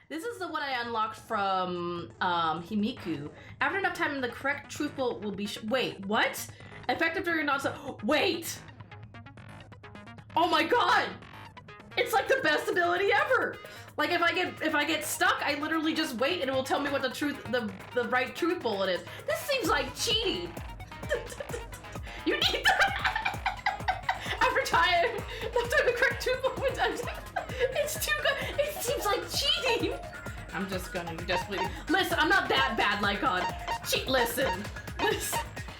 This is the one I unlocked from Himiku. After enough time, the correct truth will be. Wait, what? Effective during non-stop. Wait. Oh my god! It's like the best ability ever. Like if I get stuck, I literally just wait and it will tell me what the right truth bullet is. This seems like cheating. You need that. After time the correct truth bullet. It's too good. It seems like cheating. I'm just gonna desperately listen. I'm not that bad, like God. Listen.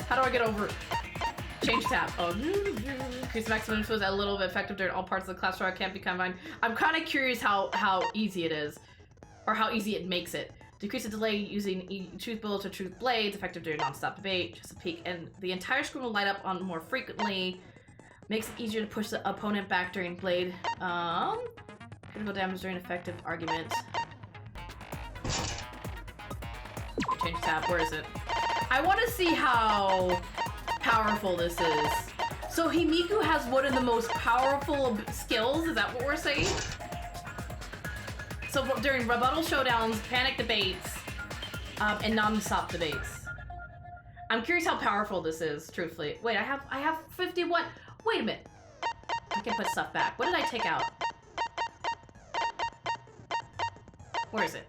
How do I get over it? Change tab. Oh, increase maximum influence a little bit effective during all parts of the class trial can't be combined. I'm kind of curious how easy it is, or how easy it makes it. Decrease the delay using truth bullets or truth blades, effective during non-stop debate. Just a peek, and the entire screen will light up on more frequently. Makes it easier to push the opponent back during blade. Critical damage during effective argument. Change tab. Where is it? I want to see how powerful this is. So Himiku has one of the most powerful skills, is that what we're saying? So during rebuttal showdowns, panic debates, and non-stop debates. I'm curious how powerful this is, truthfully. Wait, I have 51. Wait a minute. I can put stuff back. What did I take out? Where is it?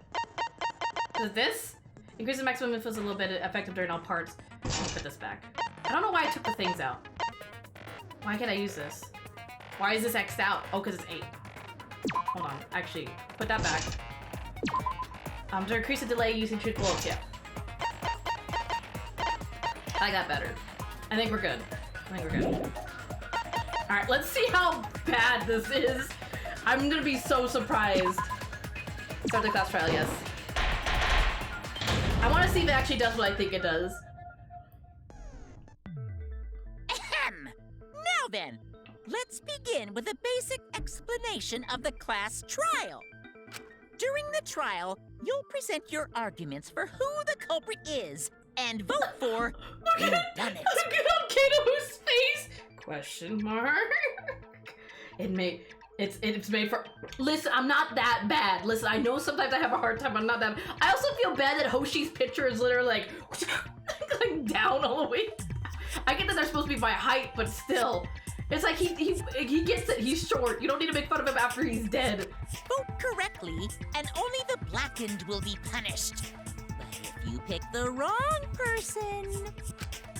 Is it this? Increases maximum influence a little bit, effective during all parts. Let me put this back. I don't know why I took the things out. Why can't I use this? Why is this X'd out? Oh, because it's 8. Hold on. Actually, put that back. To increase the delay using truth bullets, yeah. I got better. I think we're good. Alright, let's see how bad this is. I'm gonna be so surprised. Start the class trial, yes. I want to see if it actually does what I think it does. Ahem! Now then, let's begin with a basic explanation of the class trial. During the trial, you'll present your arguments for who the culprit is and vote for who done it. Look at Kato's face! Question mark? It's made for. Listen, I'm not that bad. Listen, I know sometimes I have a hard time. I'm not that. I also feel bad that Hoshi's picture is literally like going down all the way. I get that they're supposed to be my height, but still, it's like he gets it. He's short. You don't need to make fun of him after he's dead. Vote correctly, and only the blackened will be punished. But if you pick the wrong person,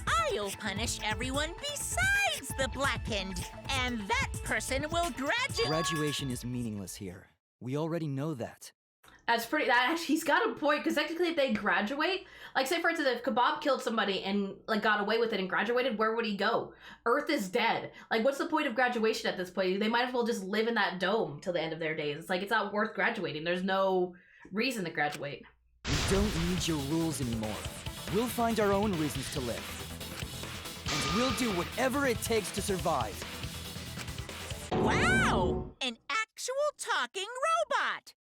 I'll punish everyone besides the blackened, and that person will graduate. Graduation is meaningless here. We already know that. That's pretty. He's got a point, because technically, if they graduate, like say for instance, if Kebab killed somebody and like got away with it and graduated, where would he go? Earth is dead. Like, what's the point of graduation at this point? They might as well just live in that dome till the end of their days. It's like it's not worth graduating. There's no reason to graduate. We don't need your rules anymore. We'll find our own reasons to live. And we'll do whatever it takes to survive. Wow! An actual talking robot!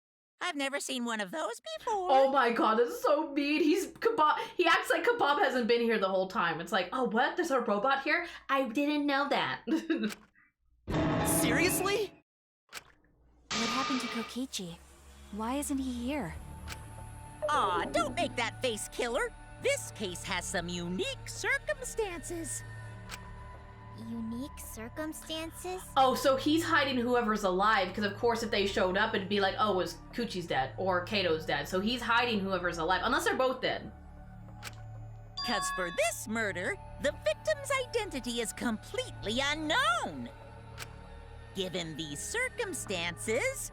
I've never seen one of those before. Oh my god, that's so mean. Kebab. He acts like Kebab hasn't been here the whole time. It's like, oh, what? There's a robot here? I didn't know that. Seriously? What happened to Kokichi? Why isn't he here? Aw, don't make that face, killer. This case has some unique circumstances. Unique circumstances? Oh, so he's hiding whoever's alive, because of course if they showed up, it'd be like, oh, was Kuchi's dead, or Kato's dead. So he's hiding whoever's alive, unless they're both dead. Because for this murder, the victim's identity is completely unknown. Given these circumstances,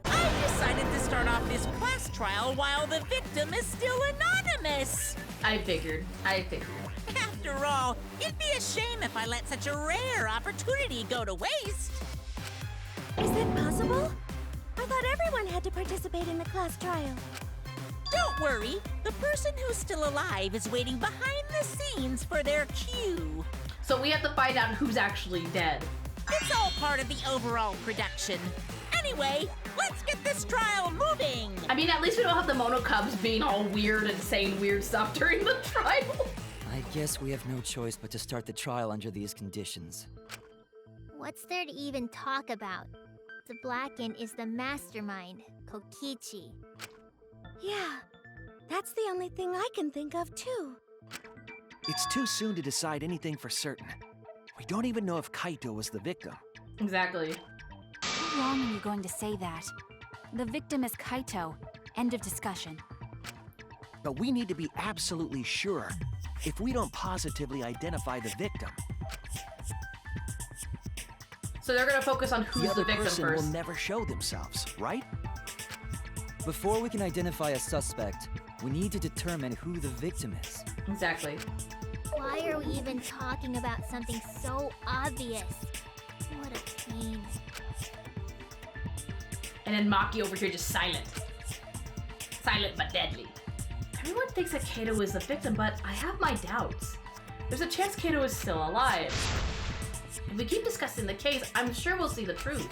I decided to start off this class trial while the victim is still anonymous. I figured. After all, it'd be a shame if I let such a rare opportunity go to waste. Is it possible? I thought everyone had to participate in the class trial. Don't worry, the person who's still alive is waiting behind the scenes for their cue. So we have to find out who's actually dead. It's all part of the overall production. Anyway, let's get this trial moving! I mean, at least we don't have the Mono Cubs being all weird and saying weird stuff during the trial. I guess we have no choice but to start the trial under these conditions. What's there to even talk about? the Blackened is the mastermind, Kokichi. Yeah, that's the only thing I can think of, too. It's too soon to decide anything for certain. We don't even know if Kaito was the victim. Exactly. How long are you going to say that? The victim is Kaito. End of discussion. But we need to be absolutely sure. If we don't positively identify the victim, So they're gonna focus on who's the other victim person first. will never show themselves, right? Before we can identify a suspect, we need to determine who the victim is. Exactly. Why are we even talking about something so obvious? What a pain. And then Maki over here just silent. Silent but deadly. Everyone thinks that Kato is the victim, but I have my doubts. There's a chance Kato is still alive. If we keep discussing the case, I'm sure we'll see the truth.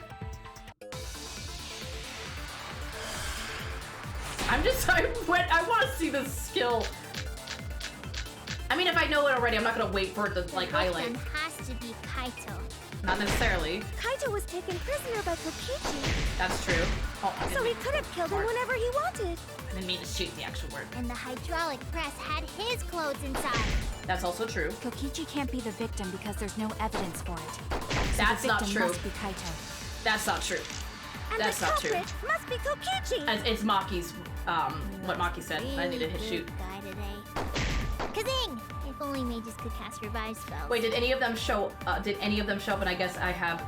I want to see the skill. I mean, if I know it already, I'm not gonna wait for it to like highlight. The victim has to be Kaito. Not necessarily. Kaito was taken prisoner by Kokichi, That's true. Oh, I so didn't, he could have killed him whenever he wanted. I didn't mean to shoot the actual word. And the hydraulic press had his clothes inside. That's also true. Kokichi can't be the victim because there's no evidence for it. So That's the not victim true. must be Kaito. That's not true. And That's the not true. culprit must be Kokichi. It's Maki's, what Maki said. I need to hit Really shoot. good guy today. Kazing! If only mages could cast revive spells. Wait, did any of them show up? And I guess I have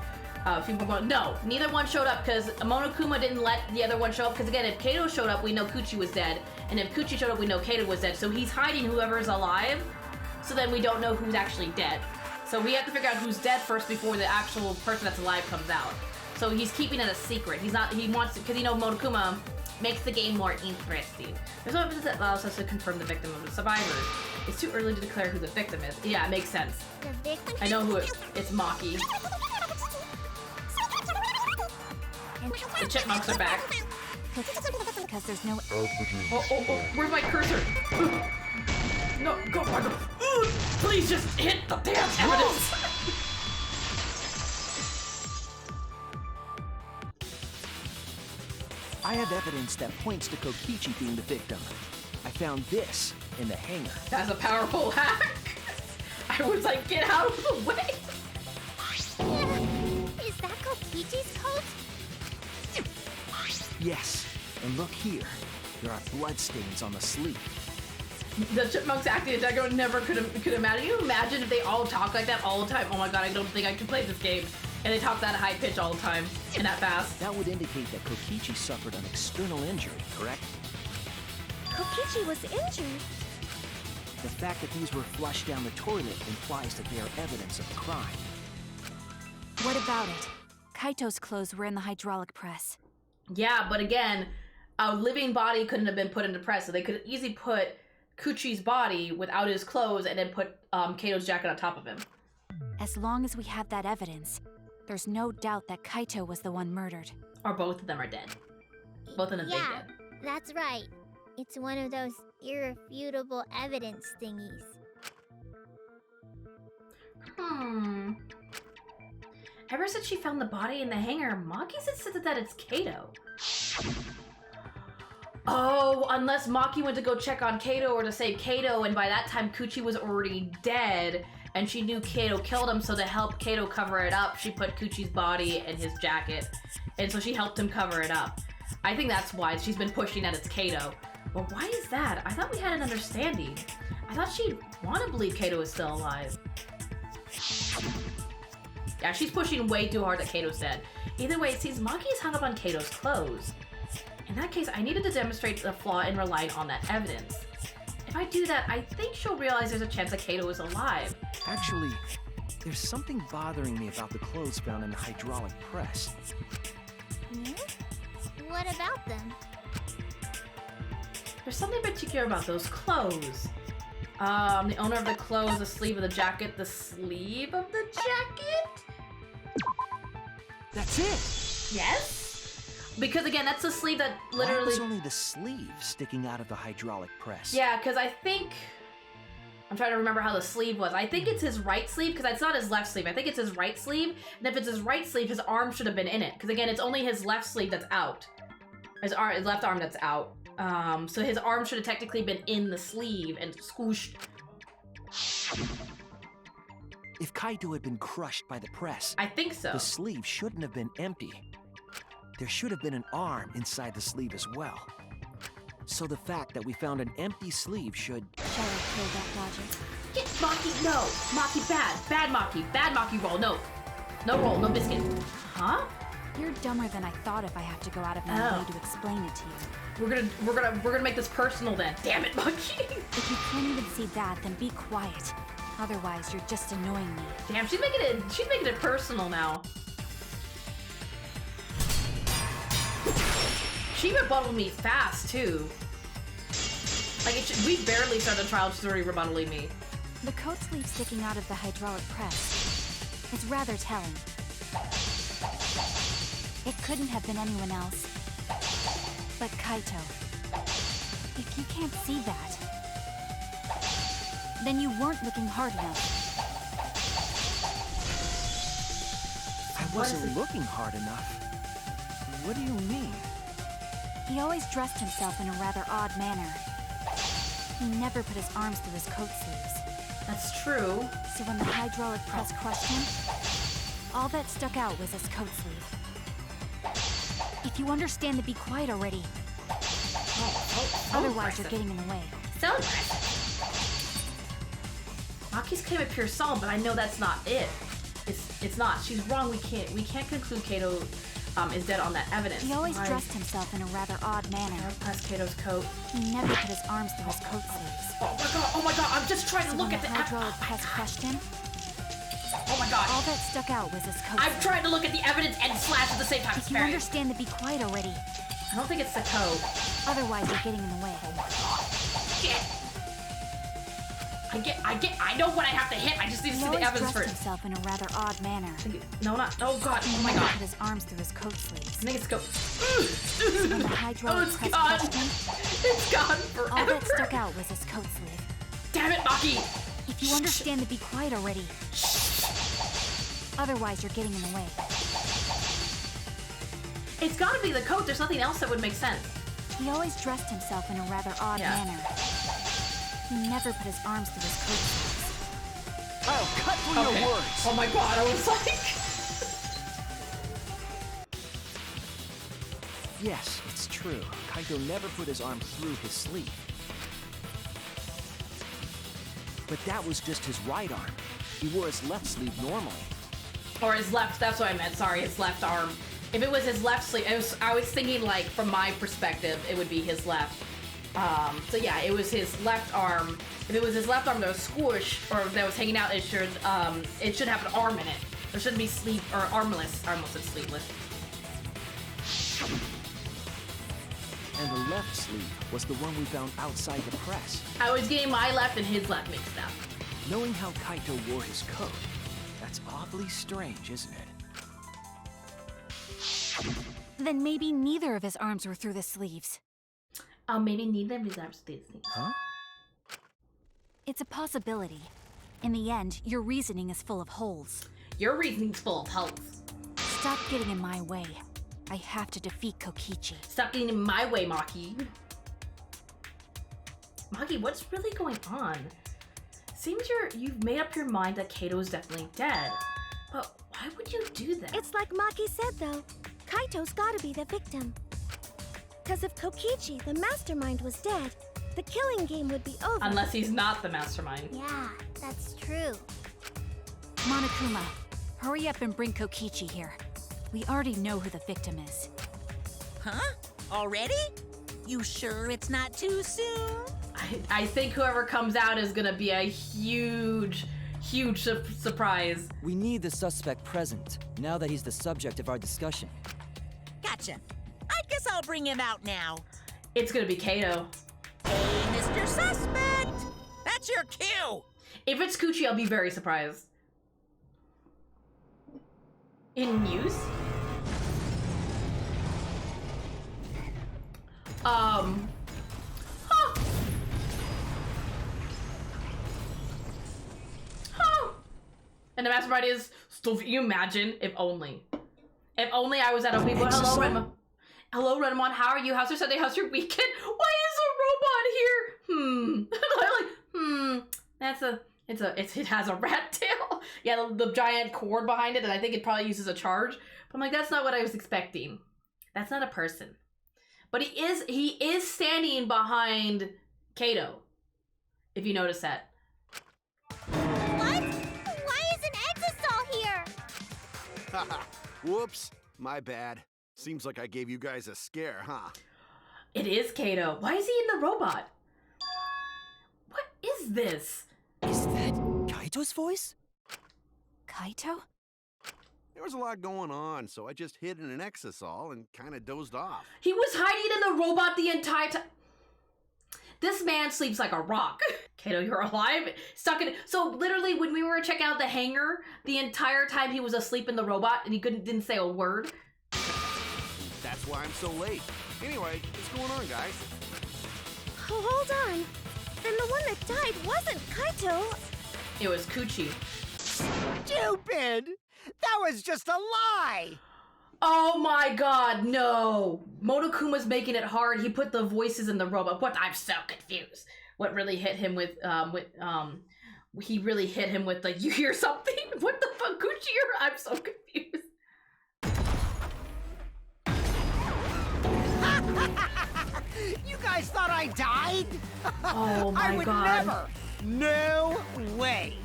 a few more. No, neither one showed up because Monokuma didn't let the other one show up. Because again, if Kato showed up, we know Kuchi was dead. And if Kuchi showed up, we know Kato was dead. So he's hiding whoever's alive. So then we don't know who's actually dead. So we have to figure out who's dead first before the actual person that's alive comes out. So he's keeping it a secret. He wants to, because Monokuma makes the game more interesting. There's no evidence that allows us to confirm the victim of the survivors. It's too early to declare who the victim is. Yeah, it makes sense. The victim. I know who it's Maki. The chipmunks are back. Because there's no Oh, where's my cursor? No, go, Michael. Please just hit the damn evidence. I have evidence that points to Kokichi being the victim. I found this in the hangar. That's a powerful hack. I was like, get out of the way. Is that Kokichi's coat? Yes, and look here. There are bloodstains on the sleeve. The chipmunks acting as I never could imagine. You imagine if they all talk like that all the time? Oh my god, I don't think I could play this game. And they talk that high pitch all the time and that fast. That would indicate that Kokichi suffered an external injury, correct? Kokichi was injured. The fact that these were flushed down the toilet implies that they are evidence of a crime. What about it? Kaito's clothes were in the hydraulic press. Yeah, but again, a living body couldn't have been put into press, so they could easily put Kuchi's body without his clothes and then put Kato's jacket on top of him. As long as we have that evidence, there's no doubt that Kaito was the one murdered. Or both of them are dead. Both of them Yeah, dead. that's right. It's one of those irrefutable evidence thingies. Ever since she found the body in the hangar, Maki's insisted that it's Kato. Oh, unless Maki went to go check on Kato or to save Kato, and by that time Kuchi was already dead, and she knew Kato killed him, so to help Kato cover it up, she put Kuchi's body in his jacket, and so she helped him cover it up. I think that's why she's been pushing that it's Kato. But why is that? I thought we had an understanding. I thought she'd want to believe Kato is still alive. Yeah, she's pushing way too hard that Kato's dead. Either way, it seems Maki is hung up on Kato's clothes. In that case, I needed to demonstrate the flaw in relying on that evidence. If I do that, I think she'll realize there's a chance that Kato is alive. Actually, there's something bothering me about the clothes found in the hydraulic press. What about them? There's something particular about those clothes. The owner of the clothes, the sleeve of the jacket, the sleeve of the jacket? That's it! Yes? Because again, that's the sleeve that Why literally... was only the sleeve sticking out of the hydraulic press? Yeah, because I think I'm trying to remember how the sleeve was. I think it's his right sleeve, because it's not his left sleeve. I think it's his right sleeve, and if it's his right sleeve, his arm should have been in it. Because again, it's only his left sleeve that's out. His left arm that's out. So his arm should have technically been in the sleeve and squooshed. If Kaito had been crushed by the press, I think so. the sleeve shouldn't have been empty. There should have been an arm inside the sleeve as well. So the fact that we found an empty sleeve should... Shall I play that logic? Get Maki, no! Maki bad. Bad Maki. Bad Maki roll. No. No roll, no biscuit. Huh? You're dumber than I thought if I have to go out of my Oh. way to explain it to you. We're gonna make this personal then. Damn it, Maki! If you can't even see that, then be quiet. Otherwise, you're just annoying me. Damn, she's making it personal now. She rebutted me fast too. Like we barely started the trial, she's already rebuttaling me. The coat sleeve sticking out of the hydraulic press is rather telling. It couldn't have been anyone else but Kaito. If you can't see that, then you weren't looking hard enough. I wasn't looking hard enough. What do you mean? He always dressed himself in a rather odd manner. He never put his arms through his coat sleeves. That's true. So when the hydraulic press crushed him, all that stuck out was his coat sleeve. If you understand to be quiet already. Otherwise, you're getting in the way. So aggressive. Maki's claim of pure song, but I know that's not it. It's not. She's wrong. We can't conclude Kato is dead on that evidence. He always dressed himself in a rather odd manner. Press Kato's coat. He never put his arms through his coat sleeves. Oh my god, I'm just trying to So look when at the hydraulic press crushed him, Oh my god. all that stuck out was his coat I'm sleeve. trying to look at the evidence and slash at the same time. If you understand to be quiet already. I don't think it's the coat. Otherwise, you're getting in the way. I know what I have to hit. I just need to He see the always evidence dressed first. himself in a rather odd manner. No, not. Oh god. He Oh my never god. put his arms through his coat sleeves. I think it's go. So when the hydraulic it's press gone. crushed him, It's gone all forever. that stuck out was his coat sleeve. Damn it, Maki. If you understand to be quiet already. Otherwise, you're getting in the way. It's gotta be the coat. There's nothing else that would make sense. He always dressed himself in a rather odd Yeah. manner. He never put his arms through his coat sleeves. I'll cut through Okay. your words. Oh my god, I was like... Yes, it's true. Kaito never put his arm through his sleeve. But that was just his right arm. He wore his left sleeve normally. Or his left, that's what I meant, sorry, his left arm. If it was his left sleeve, I was thinking like, from my perspective, it would be his left. So yeah, it was his left arm. If it was his left arm that was squished, or that was hanging out, it should have an arm in it. There shouldn't be sleeve, or armless. I almost said sleeveless. And the left sleeve was the one we found outside the press. I was getting my left and his left mixed up. Knowing how Kaito wore his coat, that's awfully strange, isn't it? Then maybe neither of his arms were through the sleeves. Maybe neither of these arms do things. Huh? It's a possibility. In the end, your reasoning is full of holes. Your reasoning's full of holes. Stop getting in my way. I have to defeat Kokichi. Stop getting in my way, Maki. Maki, what's really going on? Seems you've made up your mind that Kato is definitely dead. But why would you do that? It's like Maki said, though. Kaito's gotta be the victim. Because if Kokichi, the mastermind, was dead, the killing game would be over. Unless he's not the mastermind. Yeah, that's true. Monokuma, hurry up and bring Kokichi here. We already know who the victim is. Huh? Already? You sure it's not too soon? I think whoever comes out is gonna be a huge surprise. We need the suspect present, now that he's the subject of our discussion. Gotcha. I guess I'll bring him out now. It's gonna be Kato. Hey, Mr. Suspect! That's your cue! If it's Kuchi, I'll be very surprised. In news? Huh. And the mastermind is Stuffy. You imagine? If only. If only I was at a weekend. Hello, Renmon. Hello, Renmon. How are you? How's your Sunday? How's your weekend? Why is a robot here? It has a rat tail. Yeah, the giant cord behind it, and I think it probably uses a charge. But I'm like, that's not what I was expecting. That's not a person. But he is standing behind Kato. If you notice that. What? Why is an Exisol here? Haha. Whoops. My bad. Seems like I gave you guys a scare, huh? It is Kato. Why is he in the robot? What is this? Is that Kaito's voice? Kaito? There was a lot going on, so I just hid in an exisol and kind of dozed off. He was hiding in the robot the entire time. This man sleeps like a rock. Kato, you're alive? Stuck in. So literally, when we were checking out the hangar, the entire time he was asleep in the robot, and he didn't say a word. That's why I'm so late. Anyway, what's going on, guys? Oh, hold on. And the one that died wasn't Kaito. It was Kuchi. Stupid! That was just a lie! Oh my god, no. Monokuma's making it hard. He put the voices in the robot. What? I'm so confused. What really hit him with, he really hit him with, like, you hear something? What the fuck, Kuchi? I'm so confused. You guys thought I died? Oh my I would god. never! No way!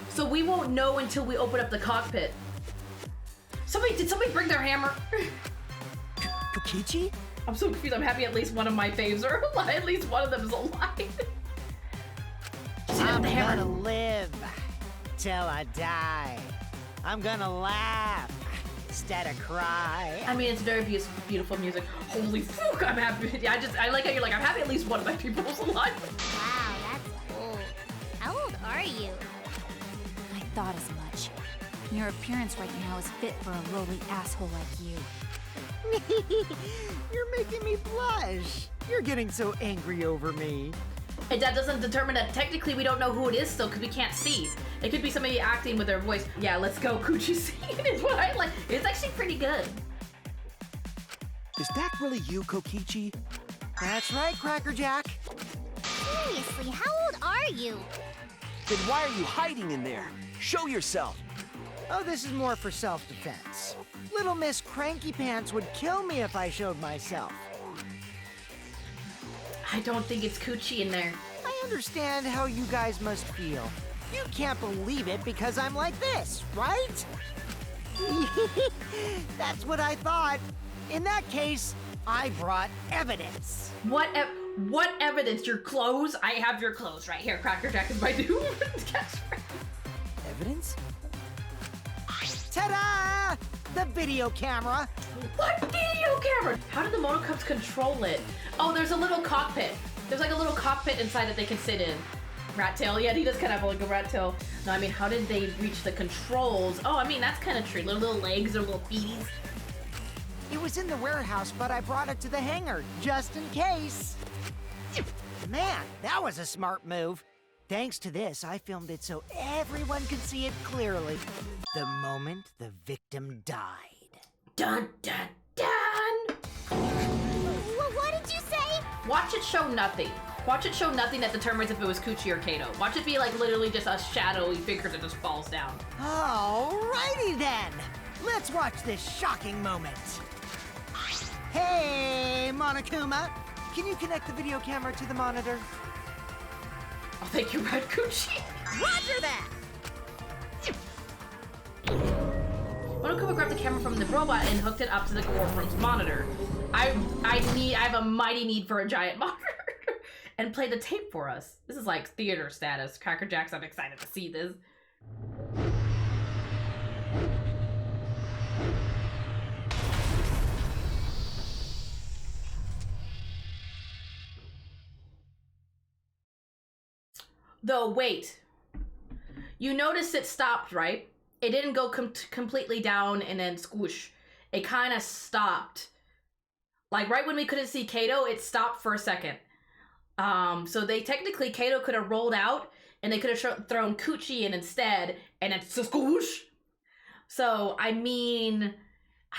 So we won't know until we open up the cockpit. Did somebody bring their hammer? Kokichi? I'm so confused. I'm happy at least one of my faves are alive. At least one of them is alive. I'm gonna live till I die. I'm gonna laugh instead of cry. I mean, it's very beautiful music. Holy fuck, I'm happy. I like how you're like, I'm happy at least one of my people is alive. Wow, that's old. How old are you? I thought as much. Your appearance right now is fit for a lowly asshole like you. You're making me blush. You're getting so angry over me. And that doesn't determine that technically we don't know who it is still because we can't see. It could be somebody acting with their voice. Yeah, let's go. Kuchi scene is what I like. It's actually pretty good. Is that really you, Kokichi? That's right, Cracker Jack. Seriously, how old are you? Then why are you hiding in there? Show yourself. Oh, this is more for self-defense. Little Miss Cranky Pants would kill me if I showed myself. I don't think it's Kuchi in there. I understand how you guys must feel. You can't believe it because I'm like this, right? That's what I thought. In that case, I brought evidence. What evidence? Your clothes? I have your clothes right here. Cracker Jack is my new catchphrase. Evidence? Ta-da! The video camera. What video camera? How did the Monocups control it? Oh, there's a little cockpit. There's like a little cockpit inside that they can sit in. Rat tail. Yeah, he does kind of have like a rat tail. No, I mean, how did they reach the controls? Oh, I mean, that's kind of true. Little legs or little feeties. It was in the warehouse, but I brought it to the hangar, just in case. Man, that was a smart move. Thanks to this, I filmed it so everyone could see it clearly. The moment the victim died. Dun, dun, dun! What did you say? Watch it show nothing. Watch it show nothing that determines if it was Kuchi or Kato. Watch it be like literally just a shadowy figure that just falls down. Alrighty then. Let's watch this shocking moment. Hey, Monokuma. Can you connect the video camera to the monitor? Oh, thank you, Red Kuchi. Roger that! Monokuma grabbed the camera from the robot and hooked it up to the Warfront's monitor. I have a mighty need for a giant monitor. And play the tape for us. This is like theater status. Cracker Jacks, I'm excited to see this. Though, wait. You noticed it stopped, right? It didn't go completely down and then squish. It kind of stopped. Like right when we couldn't see Kato, it stopped for a second. So they technically, Kato could have rolled out and they could have thrown Coochie in instead, and it's squoosh. So, I mean,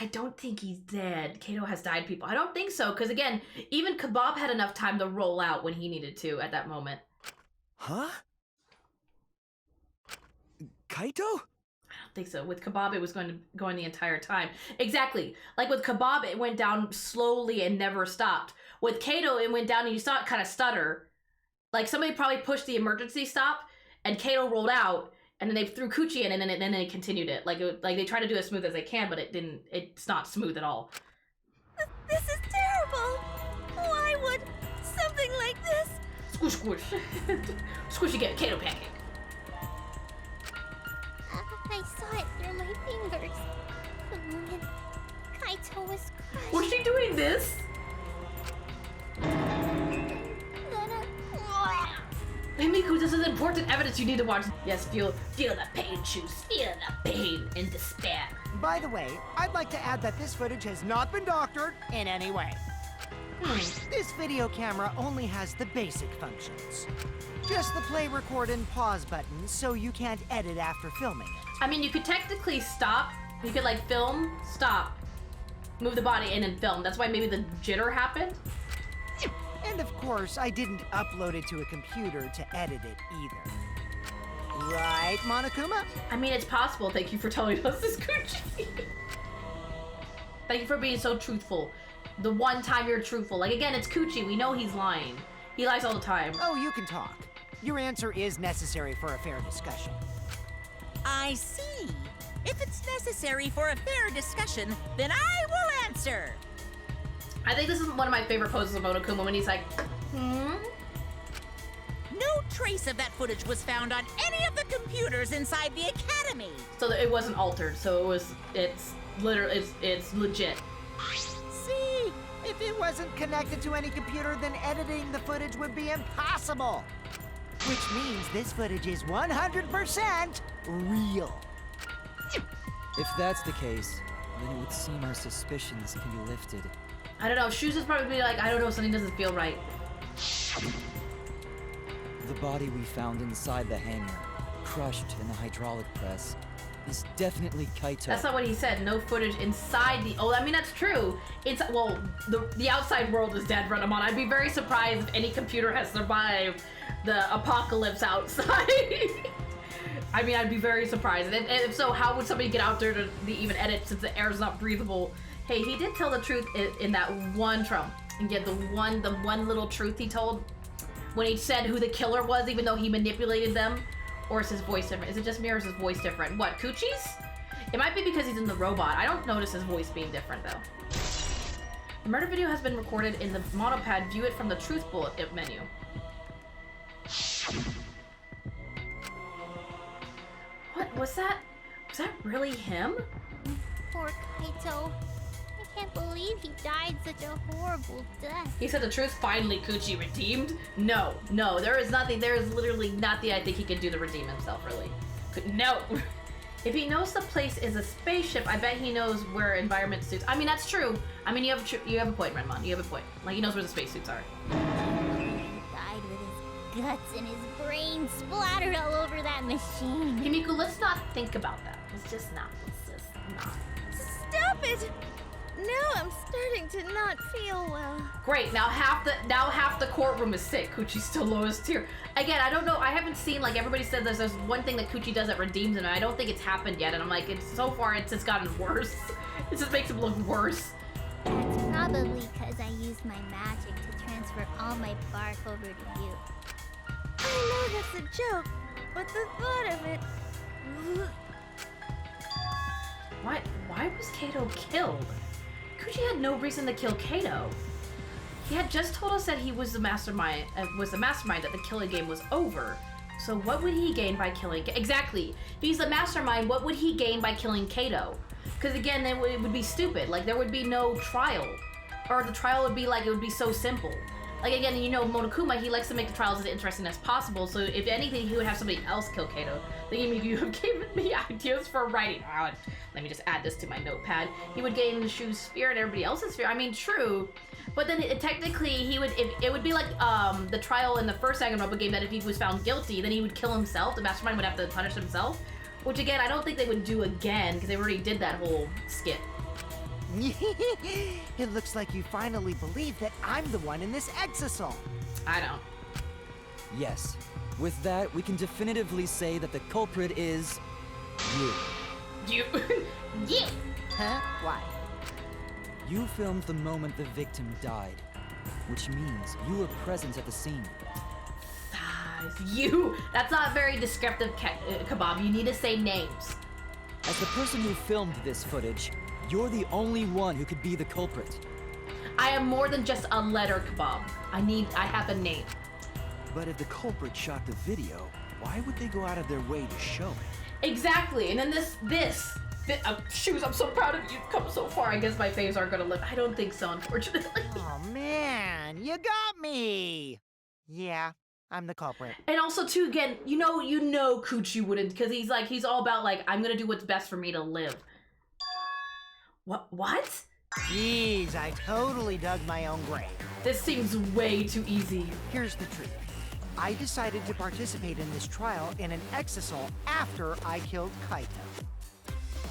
I don't think he's dead. Kato has died, people. I don't think so, because again, even Kebab had enough time to roll out when he needed to at that moment. Huh? Kaito? I don't think so. With Kebab, it was going the entire time. Exactly. Like with Kebab, it went down slowly and never stopped. With Kato, it went down and you saw it kind of stutter. Like somebody probably pushed the emergency stop, and Kato rolled out, and then they threw Coochie in, and then they continued it. Like they tried to do it as smooth as they can, but it didn't. It's not smooth at all. This is terrible. Why would something like this? Squish, squish. Squish again, Kato pancake. I saw it through my fingers. The moment Kaito was crushed. Was she doing this? Hey Miku, this is important evidence you need to watch. Yes, feel the pain, choose. Feel the pain and despair. By the way, I'd like to add that this footage has not been doctored in any way. This video camera only has the basic functions. Just the play, record, and pause buttons, so you can't edit after filming it. I mean, you could technically stop. You could like film, stop, move the body in and film. That's why maybe the jitter happened. And of course, I didn't upload it to a computer to edit it either. Right, Monokuma? I mean, it's possible. Thank you for telling us this, Coochie. Thank you for being so truthful. The one time you're truthful. Like, again, it's Coochie. We know he's lying. He lies all the time. Oh, you can talk. Your answer is necessary for a fair discussion. I see. If it's necessary for a fair discussion, then I will answer. I think this is one of my favorite poses of Monokuma when he's like, No trace of that footage was found on any of the computers inside the academy. So that it wasn't altered. So it's literally, it's legit. See? If it wasn't connected to any computer, then editing the footage would be impossible. Which means this footage is 100% real. If that's the case, then it would seem our suspicions can be lifted. I don't know. Shoes is probably like, I don't know, something doesn't feel right. The body we found inside the hangar, crushed in the hydraulic press, is definitely Kaito. That's not what he said. No footage inside the... Oh, I mean, that's true. It's... Well, the outside world is dead, Renamon. I'd be very surprised if any computer has survived the apocalypse outside. I mean, I'd be very surprised. And if so, how would somebody get out there to even edit since the air is not breathable? Hey, he did tell the truth in that one Trump. And yet the one little truth he told when he said who the killer was, even though he manipulated them. Or is his voice different? Is it just me or is his voice different? What, Coochie's? It might be because he's in the robot. I don't notice his voice being different though. The murder video has been recorded in the monopad. View it from the truth bullet menu. What was that? Was that really him? Poor Kaito. I can't believe he died such a horrible death. He said the truth, finally Coochie redeemed? No, there is nothing, there is literally nothing I think he can do to redeem himself, really. No. If he knows the place is a spaceship, I bet he knows where environment suits. I mean, that's true. I mean, you have a point, Renmon. You have a point. Like, he knows where the spacesuits are. He died with his guts and his brain splattered all over that machine. Himiku, let's not think about that. Let's just not. Stop it! Now I'm starting to not feel well. Great, now half the courtroom is sick. Coochie's still lowest tier. Again, I don't know, I haven't seen, like everybody said there's one thing that Coochie does that redeems him, and I don't think it's happened yet, and I'm like, so far it's just gotten worse. It just makes him look worse. That's probably because I used my magic to transfer all my bark over to you. I know that's a joke, but the thought of it... Why was Kato killed? Coochie had no reason to kill Kato. He had just told us that he was the mastermind, that the killing game was over. So what would he gain by killing? Exactly. If he's the mastermind, what would he gain by killing Kato? Because again, it would be stupid. Like there would be no trial, or the trial would be like it would be so simple. Like again, you know, Monokuma, he likes to make the trials as interesting as possible. So if anything, he would have somebody else kill Kato. You have given me ideas for writing. Let me just add this to my notepad. He would gain the shoe's sphere and everybody else's sphere. I mean, true, But then technically he would, it would be like the trial in the first Danganronpa game that if he was found guilty, then he would kill himself. The mastermind would have to punish himself. Which again, I don't think they would do again because they already did that whole skit. It looks like you finally believe that I'm the one in this exasol. I don't. Yes. With that, we can definitively say that the culprit is you. You. You. Huh? Why? You filmed the moment the victim died, which means you were present at the scene. You. That's not very descriptive, Kebab. You need to say names. As the person who filmed this footage, you're the only one who could be the culprit. I am more than just a letter, Kebab. I have a name. But if the culprit shot the video, why would they go out of their way to show it? Exactly. And then shoes, I'm so proud of you. You've come so far. I guess my faves aren't gonna live. I don't think so, unfortunately. Oh man, you got me. Yeah, I'm the culprit. And also, too, again, you know Coochie wouldn't, because he's all about, like, I'm gonna do what's best for me to live. What? Jeez, I totally dug my own grave. This seems way too easy. Here's the truth. I decided to participate in this trial in an exasol after I killed Kaito.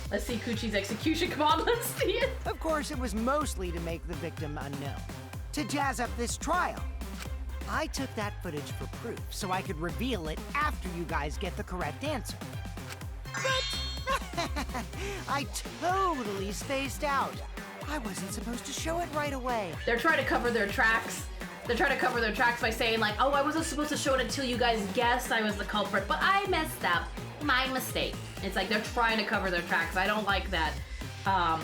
Let's see Coochie's execution. Come on, let's see it. Of course, it was mostly to make the victim unknown. To jazz up this trial. I took that footage for proof so I could reveal it after you guys get the correct answer. But I totally spaced out. I wasn't supposed to show it right away. They're trying to cover their tracks. They're trying to cover their tracks by saying like, oh, I wasn't supposed to show it until you guys guessed I was the culprit, but I messed up. My mistake. It's like they're trying to cover their tracks. I don't like that. I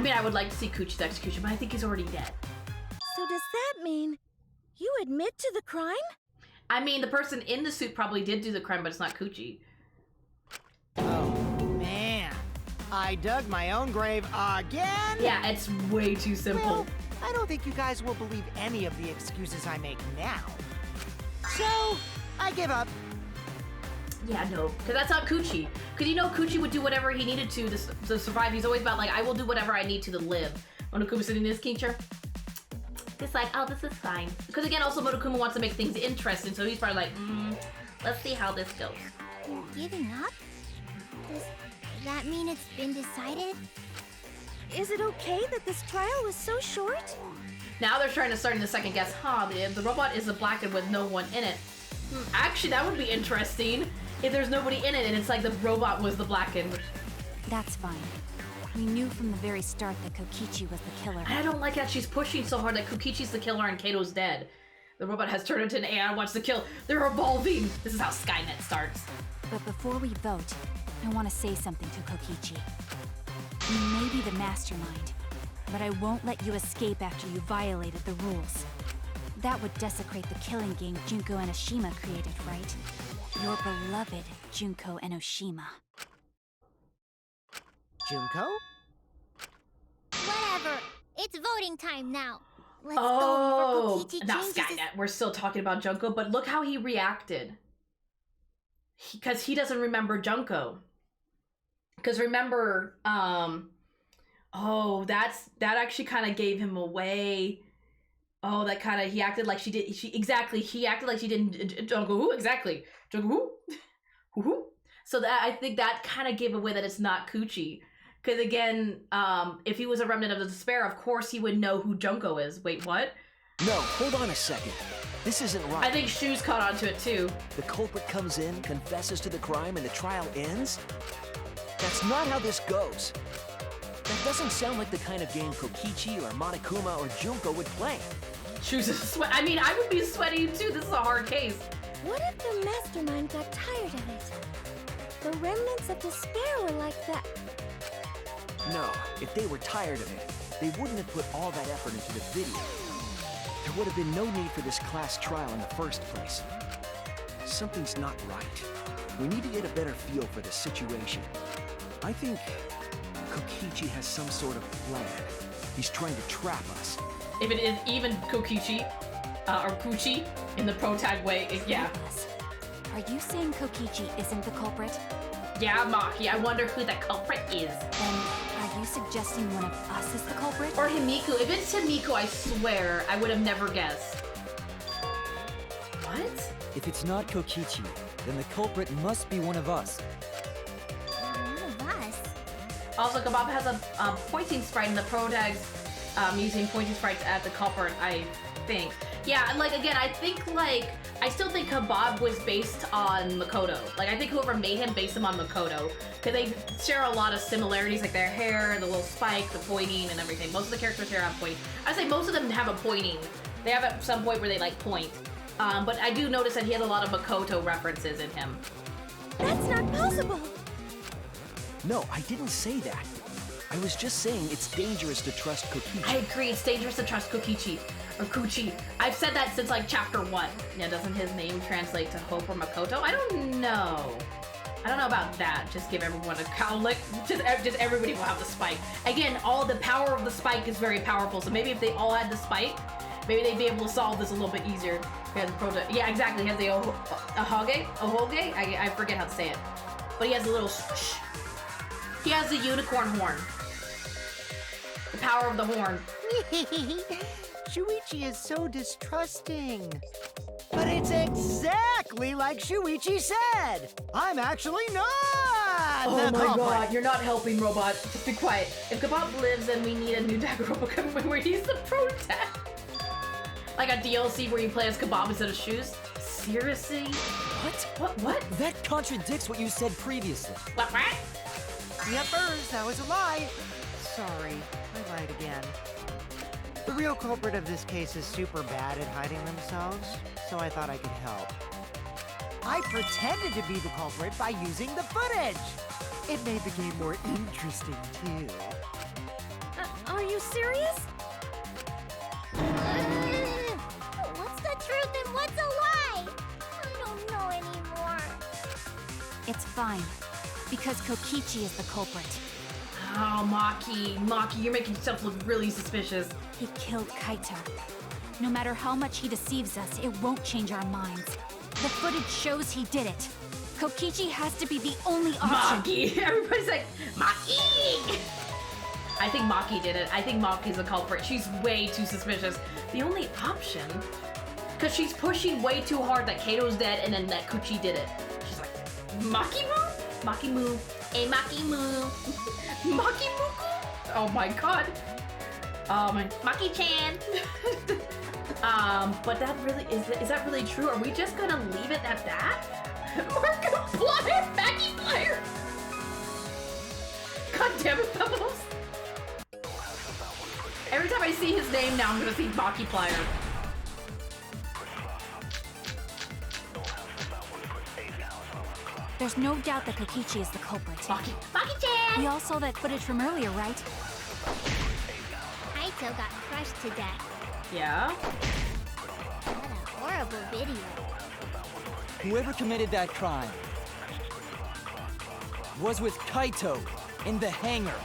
mean, I would like to see Coochie's execution, but I think he's already dead. So does that mean you admit to the crime? I mean, the person in the suit probably did do the crime, but it's not Coochie. Oh, man. I dug my own grave again? Yeah, it's way too simple. Well, I don't think you guys will believe any of the excuses I make now. So, I give up. Yeah, no, because that's not Coochie. Because Coochie would do whatever he needed to survive. He's always about, like, I will do whatever I need to live. Monokuma's sitting in this teacher. It's like, oh, this is fine. Because again, also Monokuma wants to make things interesting, so he's probably like, let's see how this goes. You're giving up? Does that mean it's been decided? Is it okay that this trial was so short? Now they're trying to start in the second guess. The robot is a blackened with no one in it. Actually, that would be interesting if there's nobody in it and it's like the robot was the blackened. That's fine. We knew from the very start that Kokichi was the killer. I don't like that she's pushing so hard that Kokichi's the killer and Kato's dead. The robot has turned into an AI and wants to kill. They're evolving. This is how Skynet starts. But before we vote, I want to say something to Kokichi. You may be the mastermind, but I won't let you escape after you violated the rules. That would desecrate the killing game Junko Enoshima created, right? Your beloved Junko Enoshima. Junko? Whatever. It's voting time now. Let's Oh, go before Kokichi not changes his... Skynet. We're still talking about Junko, but look how he reacted. Because he doesn't remember Junko. Because remember, that actually kind of gave him away. Oh, that kind of, he acted like she did, he acted like she didn't, Junko who? Exactly. Junko who? So that, I think that kind of gave away that it's not Coochie. Because again, if he was a remnant of the despair, of course he would know who Junko is. Wait, what? No, hold on a second. This isn't right. I think Shoes caught on to it too. The culprit comes in, confesses to the crime, and the trial ends? That's not how this goes. That doesn't sound like the kind of game Kokichi or Monokuma or Junko would play. Shoes is sweat. I mean, I would be sweating too. This is a hard case. What if the mastermind got tired of it? The remnants of despair were like that. No, if they were tired of it, they wouldn't have put all that effort into the video. There would have been no need for this class trial in the first place. Something's not right. We need to get a better feel for the situation. I think Kokichi has some sort of plan. He's trying to trap us. If it is even Kokichi, or Coochie, in the pro-tag way, yeah. Are you saying Kokichi isn't the culprit? Yeah, Maki, I wonder who the culprit is. Then, are you you suggesting one of us is the culprit? Or Himiku. If it's Himiku, I swear, I would have never guessed. What? If it's not Kokichi, then the culprit must be one of us. One of us. Also, Kebab has a pointing sprite in the pro tags using pointing sprites at the culprit, I think. Yeah, like, again, I still think Kebab was based on Makoto. Like, I think whoever made him based him on Makoto. Because they share a lot of similarities, like their hair, the little spike, the pointing, and everything. Most of the characters here have pointing. I'd say most of them have a pointing. They have at some point where they, like, point. But I do notice that he has a lot of Makoto references in him. That's not possible! No, I didn't say that. I was just saying it's dangerous to trust Kokichi. I agree, it's dangerous to trust Kokichi. Or Kuchi. I've said that since like chapter 1. Yeah, doesn't his name translate to Hope or Makoto? I don't know. I don't know about that. Just give everyone a cow lick. Just everybody will have the spike. Again, all the power of the spike is very powerful. So maybe if they all had the spike, maybe they'd be able to solve this a little bit easier. He has the yeah, exactly. He has the Ohoge? I forget how to say it. But he has a little shh. He has the unicorn horn. The power of the horn. Shuichi is so distrusting. But it's exactly like Shuichi said. I'm actually not Oh the my culprit. god, you're not helping, Robot. Just be quiet. If Kebab lives, then we need a new Danganronpa where he's the pro tag. Like a DLC where you play as Kebab instead of shoes? Seriously? What? That contradicts what you said previously. What? Yuppers, that was a lie. Sorry, I lied again. The real culprit of this case is super bad at hiding themselves, so I thought I could help. I pretended to be the culprit by using the footage. It made the game more interesting, too. Are you serious? What's the truth and what's a lie? I don't know anymore. It's fine, because Kokichi is the culprit. Oh, Maki, you're making yourself look really suspicious. He killed Kaito. No matter how much he deceives us, it won't change our minds. The footage shows he did it. Kokichi has to be the only option. Maki! Everybody's like, Maki! I think Maki did it. I think Maki's the culprit. She's way too suspicious. The only option? Because she's pushing way too hard that Kato's dead and then that Kuchi did it. She's like, Maki-moo? Maki-moo. Hey, Maki-moo. Maki-moo? Oh my god. Maki-chan. But that really, is that really true? Are we just gonna leave it at that? Markiplier! Maki-plier! God damn it, Pebbles! Every time I see his name now, I'm gonna see Maki-plier. There's no doubt that Kokichi is the culprit. Maki-chan! We all saw that footage from earlier, right? Kaito got crushed to death. Yeah? What a horrible video. Whoever committed that crime was with Kaito in the hangar.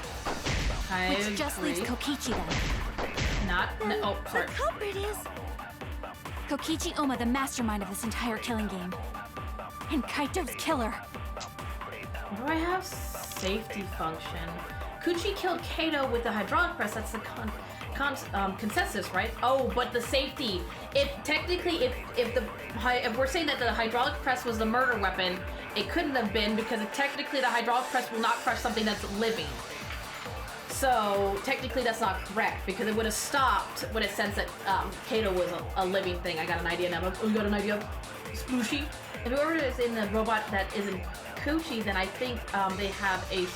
Which just leaves Kokichi then. Oh, sorry. The culprit is... Kokichi Oma, the mastermind of this entire killing game. And Kaito's killer. Do I have safety function? Kuchi killed Kato with the hydraulic press. That's the consensus, right? Oh, but the safety. If we're saying that the hydraulic press was the murder weapon, it couldn't have been because technically the hydraulic press will not crush something that's living. So technically that's not correct because it would have stopped when it sensed that Kato was a living thing. I got an idea now. Oh, you got an idea? Splooshy? If whoever is in the robot that isn't Kuchi, then I think they have a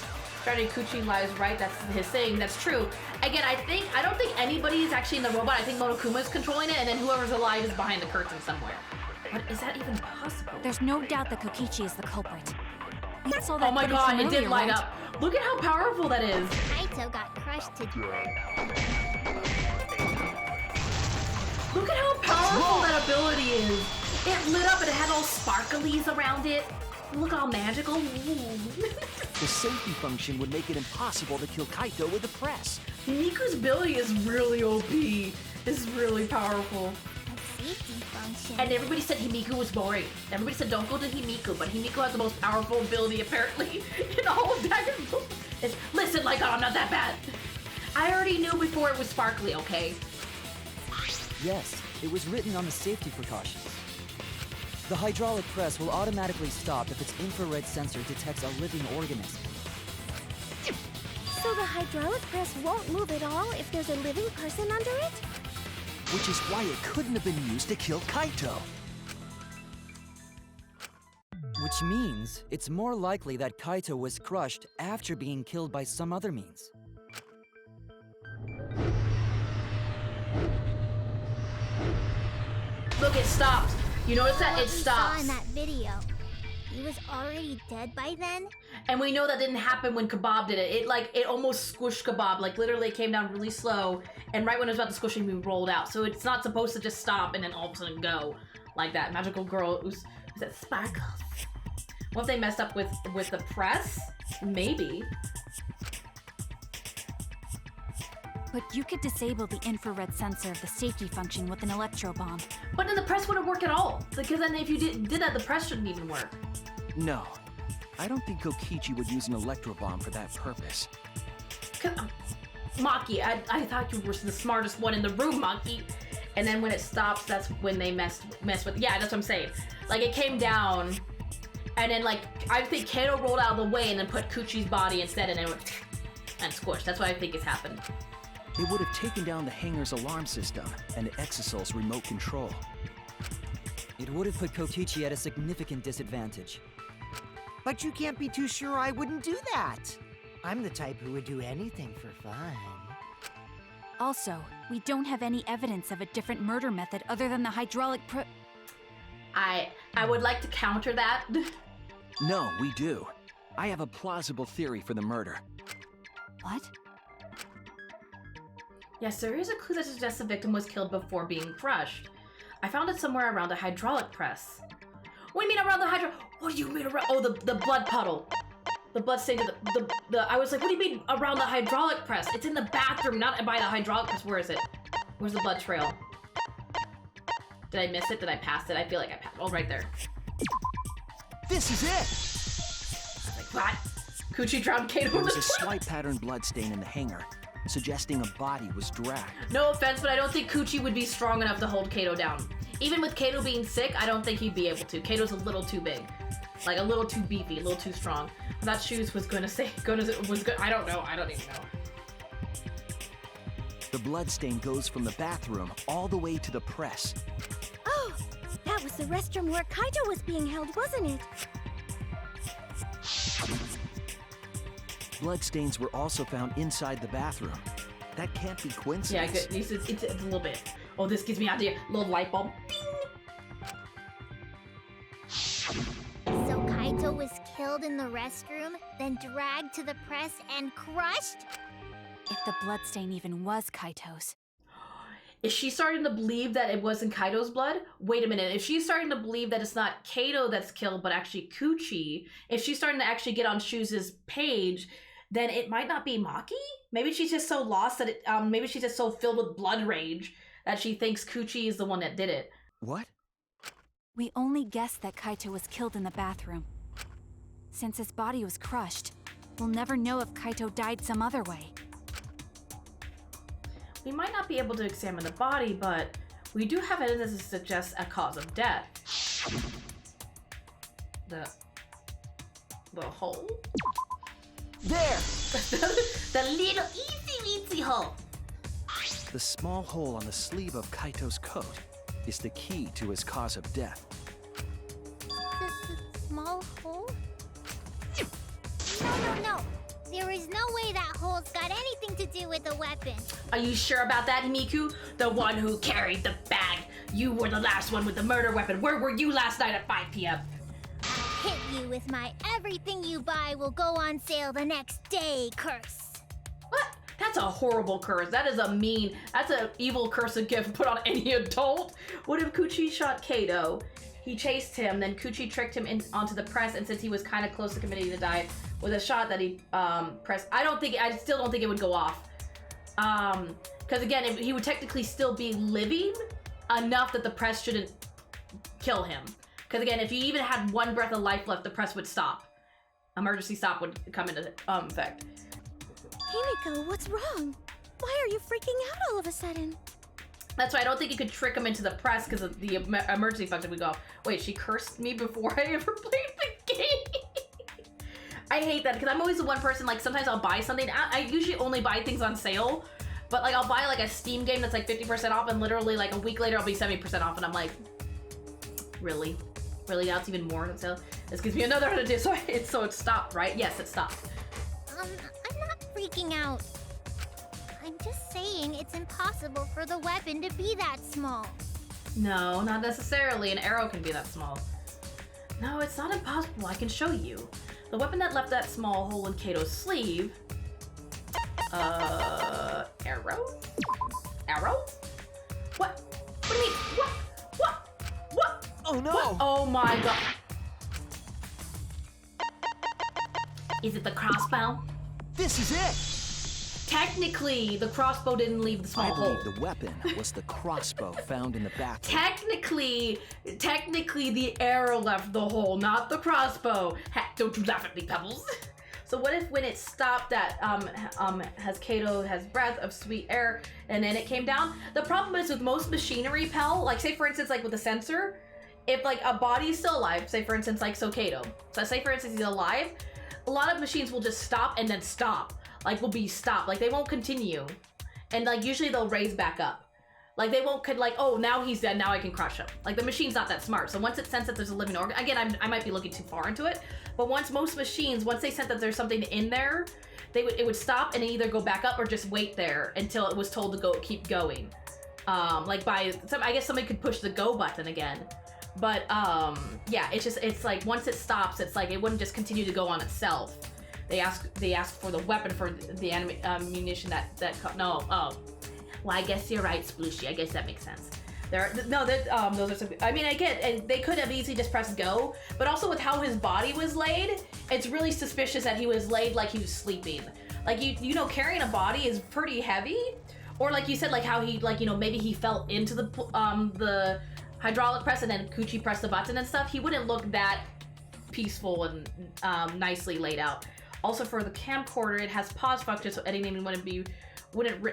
strategy. Kuchi lies right. That's his thing. That's true. Again, I don't think anybody is actually in the robot. I think Monokuma is controlling it, and then whoever's alive is behind the curtain somewhere. But is that even possible? There's no doubt that Kokichi is the culprit. That's all Oh that my footage god, from it did earlier, light right? up. Look at how powerful that is. Kaito got crushed to death. Look at how powerful that ability is. It lit up and it had all sparklies around it. Look how magical. The safety function would make it impossible to kill Kaito with a press. Miku's ability is really OP. It's really powerful. A safety function. And everybody said Himiku was boring. Everybody said don't go to Himiku, but Himiku has the most powerful ability apparently in all of Danganronpa. Listen, like, I'm not that bad. I already knew before it was sparkly, okay? Yes, it was written on the safety precautions. The hydraulic press will automatically stop if its infrared sensor detects a living organism. So the hydraulic press won't move at all if there's a living person under it? Which is why it couldn't have been used to kill Kaito. Which means it's more likely that Kaito was crushed after being killed by some other means. Look, it stopped. You notice that? It stops. Saw in that video. He was already dead by then? And we know that didn't happen when Kebab did it. It almost squished Kebab. Like, literally it came down really slow, and right when it was about to squish him, we rolled out. So it's not supposed to just stop and then all of a sudden go like that. Magical girl, who's that Sparkles? What if they messed up with the press? Maybe. But you could disable the infrared sensor of the safety function with an electro bomb. But then the press wouldn't work at all. Because then if you did that, the press shouldn't even work. No, I don't think Kokichi would use an electro bomb for that purpose. Maki, I thought you were the smartest one in the room, Maki. And then when it stops, that's when they mess with. Yeah, that's what I'm saying. Like, it came down, and then like I think Kato rolled out of the way and then put Kuchi's body instead, and then went and squished. That's what I think has happened. They would have taken down the hangar's alarm system and Exosol's remote control. It would have put Kokichi at a significant disadvantage. But you can't be too sure I wouldn't do that. I'm the type who would do anything for fun. Also, we don't have any evidence of a different murder method other than the hydraulic I would like to counter that. No, we do. I have a plausible theory for the murder. What? Yes, there is a clue that suggests the victim was killed before being crushed. I found it somewhere around a hydraulic press. What do you mean around the What do you mean around? Oh, the blood puddle. The blood stain. I was like, what do you mean around the hydraulic press? It's in the bathroom, not by the hydraulic press. Where is it? Where's the blood trail? Did I miss it? Did I pass it? I feel like I passed. Oh, right there. This is it! Like, what? Kuchi drowned Kato There in was the a slight pattern blood stain in the hangar, suggesting a body was dragged. No offense, but I don't think Kuchi would be strong enough to hold Kato down. Even with Kato being sick, I don't think he'd be able to. Kato's a little too big. Like, a little too beefy, a little too strong. That Shoes was gonna say, I don't know, I don't even know. The blood stain goes from the bathroom all the way to the press. Oh, that was the restroom where Kaito was being held, wasn't it? Blood stains were also found inside the bathroom. That can't be coincidence. Yeah, good. It's a little bit. Oh, this gives me an idea. Little light bulb. Bing! So Kaito was killed in the restroom, then dragged to the press and crushed? If the bloodstain even was Kaito's. Is she starting to believe that it wasn't Kaito's blood? Wait a minute. If she's starting to believe that it's not Kaito that's killed, but actually Kuchi, if she's starting to actually get on Shoes' page, then it might not be Maki? Maybe she's just so lost that maybe she's just so filled with blood rage that she thinks Kuchi is the one that did it. What? We only guessed that Kaito was killed in the bathroom. Since his body was crushed, we'll never know if Kaito died some other way. We might not be able to examine the body, but we do have evidence that suggests a cause of death. The hole? There! The little easy hole. The small hole on the sleeve of Kaito's coat is the key to his cause of death. The small hole? No. There is no way that hole's got anything to do with the weapon. Are you sure about that, Miku? The one who carried the bag. You were the last one with the murder weapon. Where were you last night at 5 p.m.? I'll hit you with my everything you buy will go on sale the next day curse. What? That's a horrible curse. That is that's an evil curse to put on any adult. What if Kuchi shot Kato? He chased him, then Kuchi tricked him onto the press, and since he was kind of close to committing the die with a shot that he pressed, I still don't think it would go off. Because again, he would technically still be living enough that the press shouldn't kill him. Because again, if you even had one breath of life left, the press would stop. Emergency stop would come into effect. Himiko, what's wrong? Why are you freaking out all of a sudden? That's why I don't think you could trick him into the press because of the emergency function would go off. Wait, she cursed me before I ever played the game. I hate that because I'm always the one person, like sometimes I'll buy something. I usually only buy things on sale, but like I'll buy like a Steam game that's like 50% off and literally like a week later I'll be 70% off and I'm like, really? Really? Now it's even more on sale? This gives me another idea, so it stopped, right? Yes, it stopped. I'm not freaking out. I'm just saying it's impossible for the weapon to be that small. No, not necessarily. An arrow can be that small. No, it's not impossible. I can show you. The weapon that left that small hole in Kato's sleeve. Arrow? Arrow? What? What do you mean? What? Oh no! What? Oh my god. Is it the crossbow? This is it! Technically, the crossbow didn't leave the small hole. I believe the weapon was the crossbow found in the bathroom. Technically, the arrow left the hole, not the crossbow. Don't you laugh at me, Pebbles. So what if when it stopped that Kato has breath of sweet air and then it came down? The problem is with most machinery, Pell, like say for instance, like with the sensor, if like a body is still alive, say for instance, like so Kato. So say for instance he's alive, a lot of machines will just stop and then stop. Like will be stopped, like they won't continue. And like usually they'll raise back up. Like they won't like, oh, now he's dead, now I can crush him. Like the machine's not that smart. So once it senses that there's a living organ, again, I might be looking too far into it, but once they sense that there's something in there, it would stop and either go back up or just wait there until it was told to keep going. Like I guess somebody could push the go button again. But yeah, it's like once it stops, it's like it wouldn't just continue to go on itself. They asked for the weapon for the ammunition no. Oh, well, I guess you're right, Splooshy. I guess that makes sense. Those are some. I mean, again, and they could have easily just pressed go, but also with how his body was laid, it's really suspicious that he was laid like he was sleeping. Like you know, carrying a body is pretty heavy, or like you said, like how he maybe he fell into the hydraulic press and then Kuchi pressed the button and stuff. He wouldn't look that peaceful and nicely laid out. Also for the camcorder, it has pause function, so editing wouldn't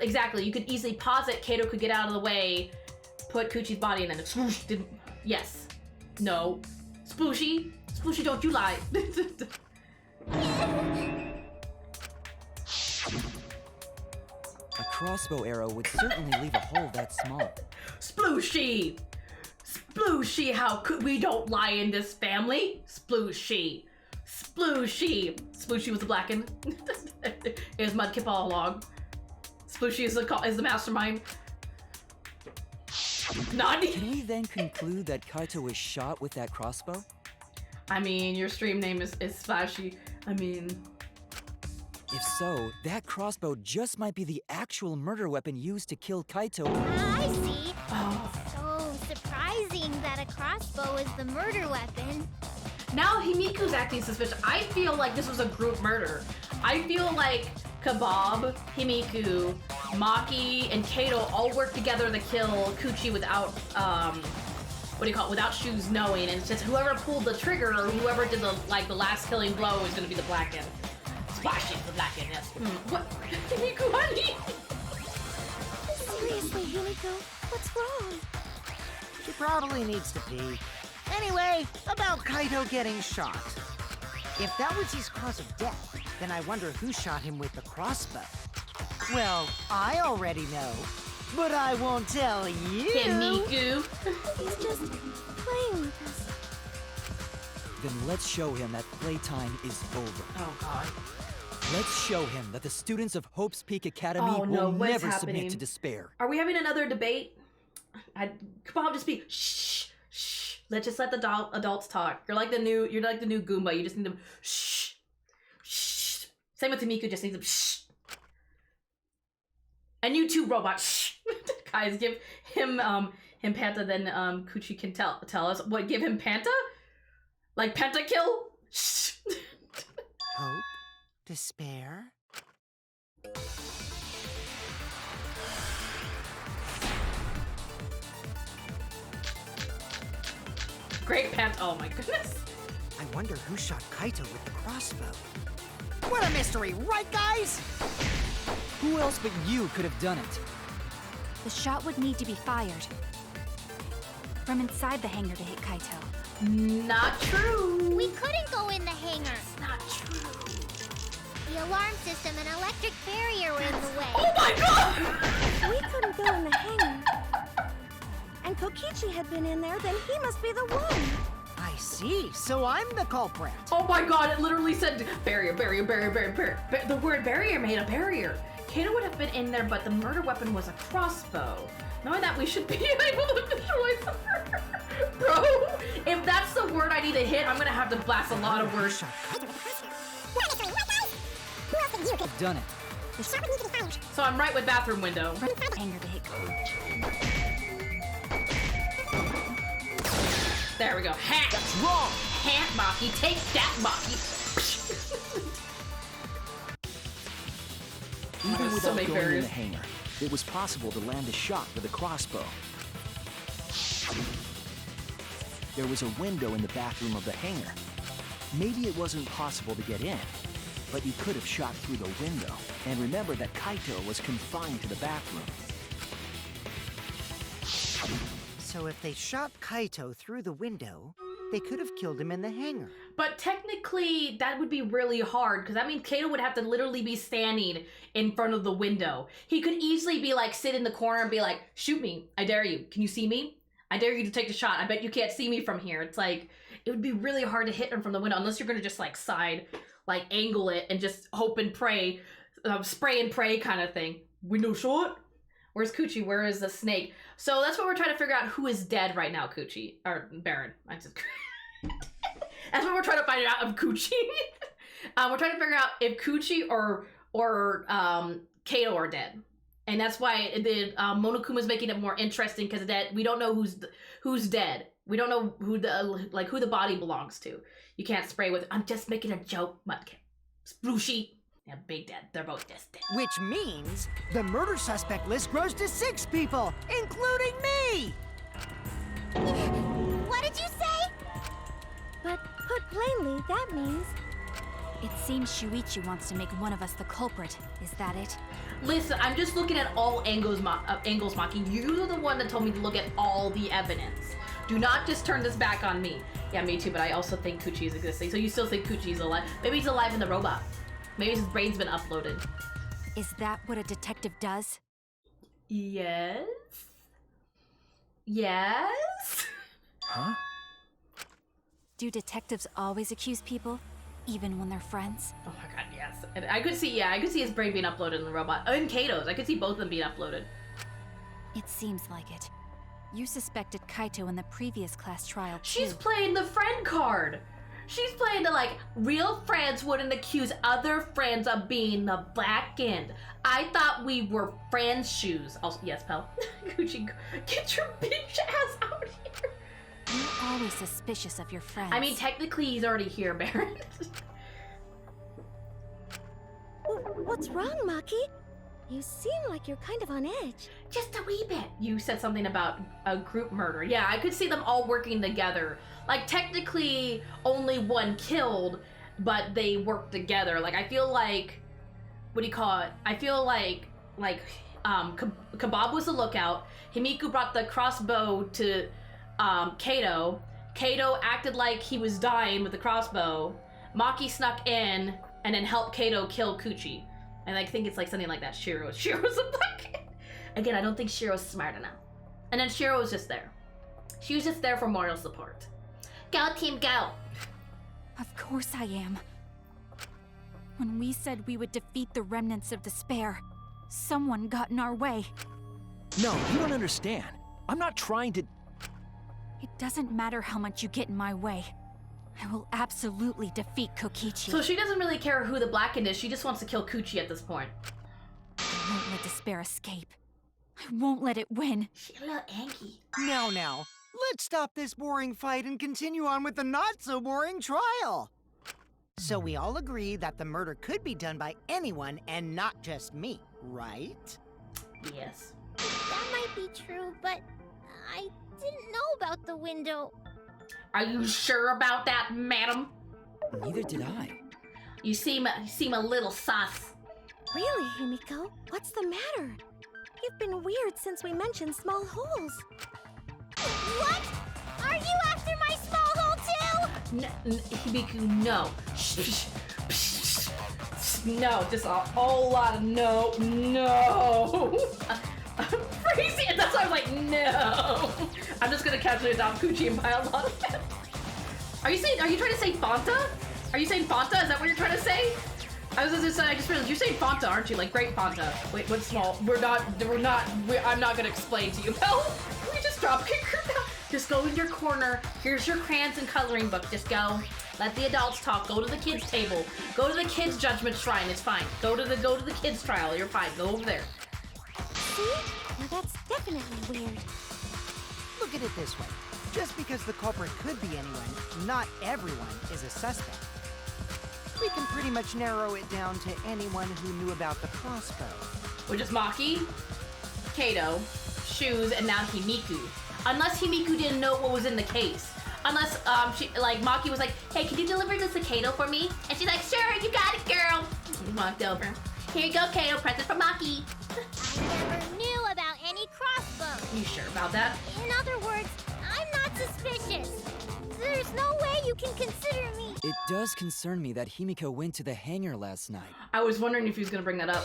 exactly. You could easily pause it. Kato could get out of the way, put Kuchi's body, and then swoosh. Yes, no, Splooshy, don't you lie. A crossbow arrow would certainly leave a hole that small. Splooshy, how could we don't lie in this family? Splooshy was the blackened. It was Mudkip all along. Splooshy is the mastermind. Nani? Can we then conclude that Kaito was shot with that crossbow? I mean, your stream name is Splashy. I mean... If so, that crossbow just might be the actual murder weapon used to kill Kaito. I see. Oh. So surprising that a crossbow is the murder weapon. Now Himiku's acting suspicious. I feel like this was a group murder. I feel like Kebab, Himiku, Maki, and Kato all worked together to kill Kuchi without, without Shu's knowing. And it's just whoever pulled the trigger or whoever did the last killing blow is gonna be the Blackened. Splashing the Blackened, yes. What? Himiku, honey? Seriously, Himiko, what's wrong? She probably needs to pee. Anyway, about Kaito getting shot. If that was his cause of death, then I wonder who shot him with the crossbow. Well, I already know, but I won't tell you. Himiku. He's just playing with us. Then let's show him that playtime is over. Oh god. Let's show him that the students of Hope's Peak Academy Oh, no, will what's never happening? submit to despair. Are we having another debate? Kebab, just be shh. Let's just let the adults talk. You're like the new Goomba. You just need them shh. Same with Himiku, just needs them shh. And you too, robot shh. Guys, give him Panta, then Kuchi can tell us what. Give him Panta, like Pentakill. Shh. Hope, despair. Great Panta. Oh my goodness. I wonder who shot Kaito with the crossbow. What a mystery, right, guys? Who else but you could have done it? The shot would need to be fired from inside the hangar to hit Kaito. Not true. We couldn't go in the hangar. It's not true. The alarm system and electric barrier were in the way. Oh my god! We couldn't go in the hangar. And Kokichi had been in there, then he must be the one. I see. So I'm the culprit. Oh my god, it literally said barrier, barrier, barrier, barrier, barrier. The word barrier made a barrier. Kato would have been in there, but the murder weapon was a crossbow. Knowing that, we should be able to destroy the murder. Bro, if that's the word I need to hit, I'm gonna have to blast a lot of words. Done it. So I'm right with bathroom window. Hangar to hit There we go. Hat. That's wrong! Hat, Maki. Take that, Maki. Even so without many going in barriers. the hangar, it was possible to land a shot with a crossbow. There was a window in the bathroom of the hangar. Maybe it wasn't possible to get in, but you could have shot through the window. And remember that Kaito was confined to the bathroom. So if they shot Kaito through the window, they could have killed him in the hangar. But technically, that would be really hard, because that means Kato would have to literally be standing in front of the window. He could easily be like, sit in the corner and be like, shoot me, I dare you. Can you see me? I dare you to take the shot. I bet you can't see me from here. It's like, it would be really hard to hit him from the window, unless you're gonna just like side, like angle it and just hope and pray, spray and pray kind of thing. Window shot? Where's Coochie? Where is the snake? So that's what we're trying to figure out, who is dead right now, Coochie. Or Baron. I just... That's what we're trying to find out of Coochie. We're trying to figure out if Coochie or Kato are dead. And that's why the Monokuma's making it more interesting, because we don't know who's dead. We don't know who the body belongs to. You can't spray with, I'm just making a joke, Mudkip. Splooshy. Yeah, big dead. They're both just dead. Which means the murder suspect list grows to 6 people, including me! What did you say? But put plainly, that means... It seems Shuichi wants to make one of us the culprit. Is that it? Listen, I'm just looking at all angles, Maki. You're the one that told me to look at all the evidence. Do not just turn this back on me. Yeah, me too, but I also think Coochie is existing. So you still think Coochie's alive? Maybe he's alive in the robot. Maybe his brain's been uploaded. Is that what a detective does? Yes? Yes? Huh? Do detectives always accuse people, even when they're friends? Oh my god, yes. And I could see his brain being uploaded in the robot. And Kato's. I could see both of them being uploaded. It seems like it. You suspected Kaito in the previous class trial, too. She's playing the friend card. She's playing the, like, real friends wouldn't accuse other friends of being the back end. I thought we were friends' shoes. Also, yes, Pell. Gucci, get your bitch ass out here. You're always suspicious of your friends. I mean, technically, he's already here, Baron. What's wrong, Maki? You seem like you're kind of on edge. Just a wee bit. You said something about a group murder. Yeah, I could see them all working together. Like, technically, only one killed, but they worked together. Like, I feel like, what do you call it? I feel like Kebab was the lookout. Himiku brought the crossbow to Kato. Kato acted like he was dying with the crossbow. Maki snuck in and then helped Kato kill Coochie. And I think it's like something like that. Shiro's a black. Again, I don't think Shiro's smart enough. And then Shiro was just there. She was just there for moral support. Go, team, go. Of course I am. When we said we would defeat the remnants of despair, someone got in our way. No, you don't understand. I'm not trying to... It doesn't matter how much you get in my way. I will absolutely defeat Kokichi. So she doesn't really care who the Blackened is. She just wants to kill Coochie at this point. I won't let despair escape. I won't let it win. She's a little angry. Now, let's stop this boring fight and continue on with the not-so-boring trial. So we all agree that the murder could be done by anyone and not just me, right? Yes. That might be true, but I didn't know about the window. Are you sure about that, madam? Neither did I. You seem a little sus. Really, Himiko? What's the matter? You've been weird since we mentioned small holes. What? Are you after my small hole too? Hibiko, no. No, just a whole lot of no. I'm crazy, and that's why I'm like, no. I'm just gonna casually adopt Coochie and buy a lot of them. Are you trying to say Fanta? Are you saying Fanta? Is that what you're trying to say? I just realized you're saying Fanta, aren't you? Like grape Fanta. Wait, what's small? I'm not gonna explain to you. No, we just drop kick her down. Just go in your corner. Here's your crayons and coloring book. Just go. Let the adults talk. Go to the kids' table. Go to the kids' judgment shrine. It's fine. Go to the kids' trial. You're fine. Go over there. See? Now that's definitely weird. Look at it this way. Just because the culprit could be anyone, not everyone is a suspect. We can pretty much narrow it down to anyone who knew about the crossbow. Which is Maki, Kato, Shoes, and now Himiku. Unless Himiku didn't know what was in the case. Unless Maki was like, hey, can you deliver this to Kato for me? And she's like, sure, you got it, girl. We walked over. Here you go, Kato, present for Maki. I never knew about any crossbows. You sure about that? In other words, I'm not suspicious. There's no way you can consider me. It does concern me that Himiko went to the hangar last night. I was wondering if he was gonna bring that up.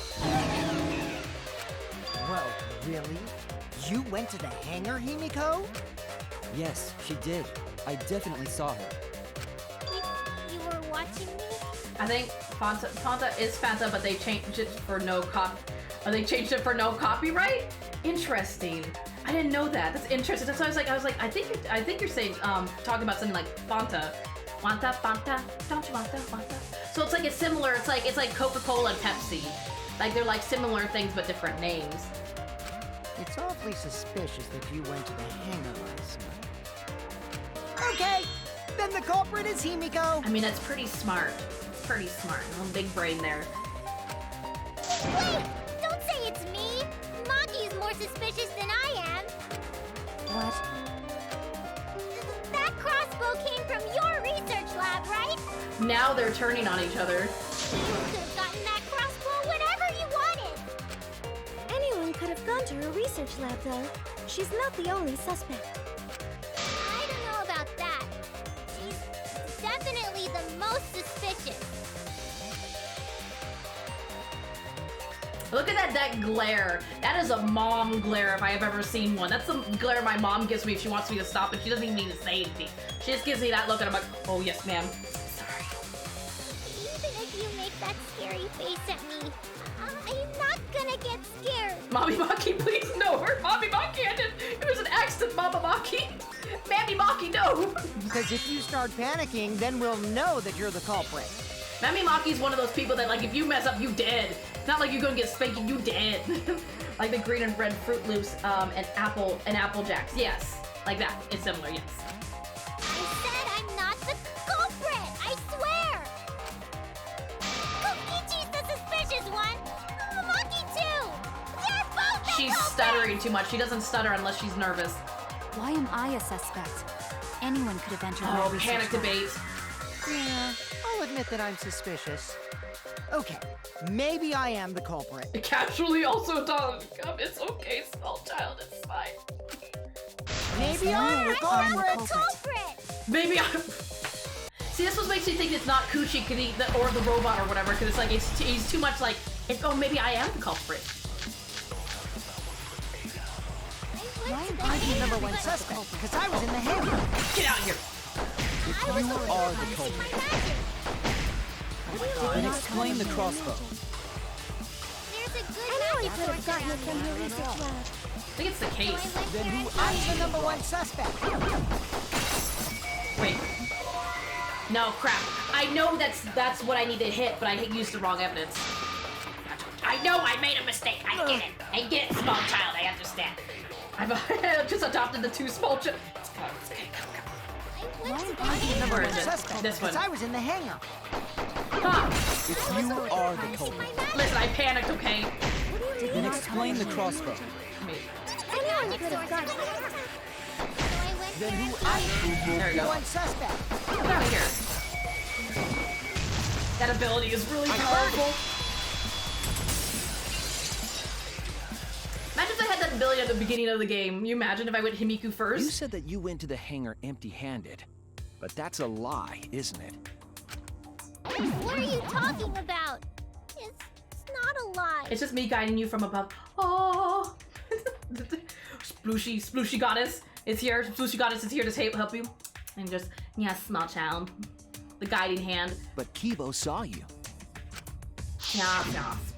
Whoa, really? You went to the hangar, Himiko? Yes, she did. I definitely saw her. You were watching me? I think Fanta is Fanta, but they changed it for no copyright? Interesting. I didn't know that. That's interesting. That's why I was like, I think you're saying talking about something like Fanta. Fanta, don't you want that Fanta? So it's similar, it's like Coca-Cola and Pepsi. Like they're like similar things but different names. It's awfully suspicious that you went to the hangar last night. Okay, then the culprit is Himiko. I mean, that's pretty smart. Pretty smart. A little big brain there. Wait! Don't say it's me! Maki's more suspicious than I am. What? That crossbow came from your research lab, right? Now they're turning on each other. You could have gotten that crossbow whenever you wanted. Anyone could have gone to her research lab, though. She's not the only suspect. I don't know about that. She's definitely the most suspicious. Look at that glare. That is a mom glare if I have ever seen one. That's the glare my mom gives me if she wants me to stop, and she doesn't even need to say anything. She just gives me that look and I'm like, oh yes ma'am. Sorry. Even if you make that scary face at me, I'm not gonna get scared. Mommy Maki, please no. Her Mommy Maki, it was an accident, Mama Maki. Mammy Maki, no. Because if you start panicking, then we'll know that you're the culprit. Mammy Maki's one of those people that like if you mess up, you dead. It's not like you're gonna get spanked, you dead. Like the green and red Fruit Loops and Apple Jacks. Yes, like that. It's similar, yes. I said I'm not the culprit, I swear! Kokichi's the suspicious one! Maki too! They're both the She's culprits! stuttering too much. She doesn't stutter unless she's nervous. Why am I a suspect? Anyone could have entered my Oh, research panic lab. debate. Yeah, I'll admit that I'm suspicious. Okay, maybe I am the culprit. Casually also does. It's okay, small child, it's fine. Maybe I'm the culprit! Culprit! Maybe I'm... See, this what makes me think it's not Coochie or the robot or whatever, because it's like, he's too much like, oh, maybe I am the culprit. Why am I the number one suspect? Because I was in the hangar. Get out of here. You are the culprit. Then explain the crossbow. There's a good Anyone magic could have source gotten it around from here. her research lab. I think it's the So I case. went Then there who? and I'm the number one suspect. Wait. No, crap. I know that's what I need to hit, but I used the wrong evidence. I know I made a mistake. I get it. I get it, small child. I understand. I've just adopted the two small children. It's okay. I went to the I'm the number Where one is it? suspect. This one. Because I was in the hangar. Huh. You are the culprit. Listen, I panicked, okay? Then explain the crossbow. Wait. Anyone could have gotten it. So I went Then there who? and I'm There you the go. one suspect. Get out of here. That ability is really powerful. 10 billion at the beginning of the game. You imagine if I went Himiko first? You said that you went to the hangar empty-handed. But that's a lie, isn't it? What are you talking about? It's not a lie. It's just me guiding you from above. Oh, Splooshy goddess is here. Splooshy goddess is here to help you. And just, yeah, small child. The guiding hand. But Kibo saw you.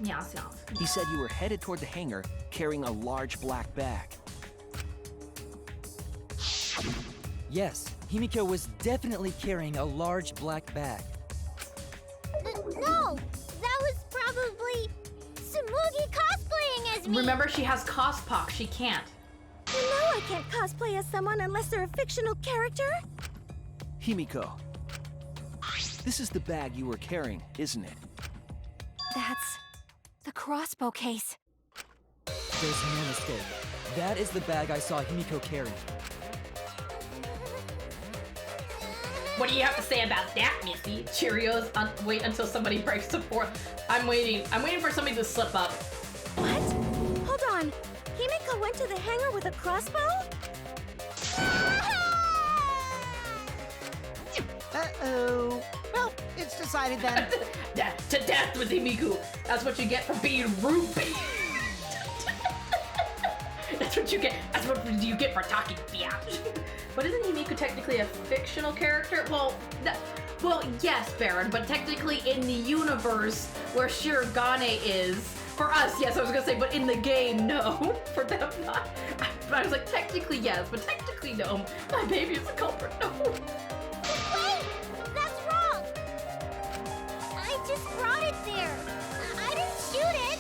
Yes. He said you were headed toward the hangar carrying a large black bag. Yes, Himiko was definitely carrying a large black bag. No, that was probably Tsumugi cosplaying as me. Remember, she has cospox. She can't. You know I can't cosplay as someone unless they're a fictional character. Himiko, this is the bag you were carrying, isn't it? That's the crossbow case. There's no mistake. That is the bag I saw Himiko carrying. What do you have to say about that, Missy? Cheerios. Wait until somebody breaks the fourth. I'm waiting for somebody to slip up. What? Hold on. Himiko went to the hangar with a crossbow? Uh-oh. Well, it's decided then. To death with Himiko. That's what you get for being rude. That's what you get. That's what you get for talking biatch. But isn't Himiko technically a fictional character? Well, yes, Baron. But technically, in the universe where Shirogane is, for us, yes, I was gonna say, but in the game, no. For them, not. I was like, technically yes, but technically no. My baby is a culprit. No. Wait, that's wrong. I just brought it there. I didn't shoot it.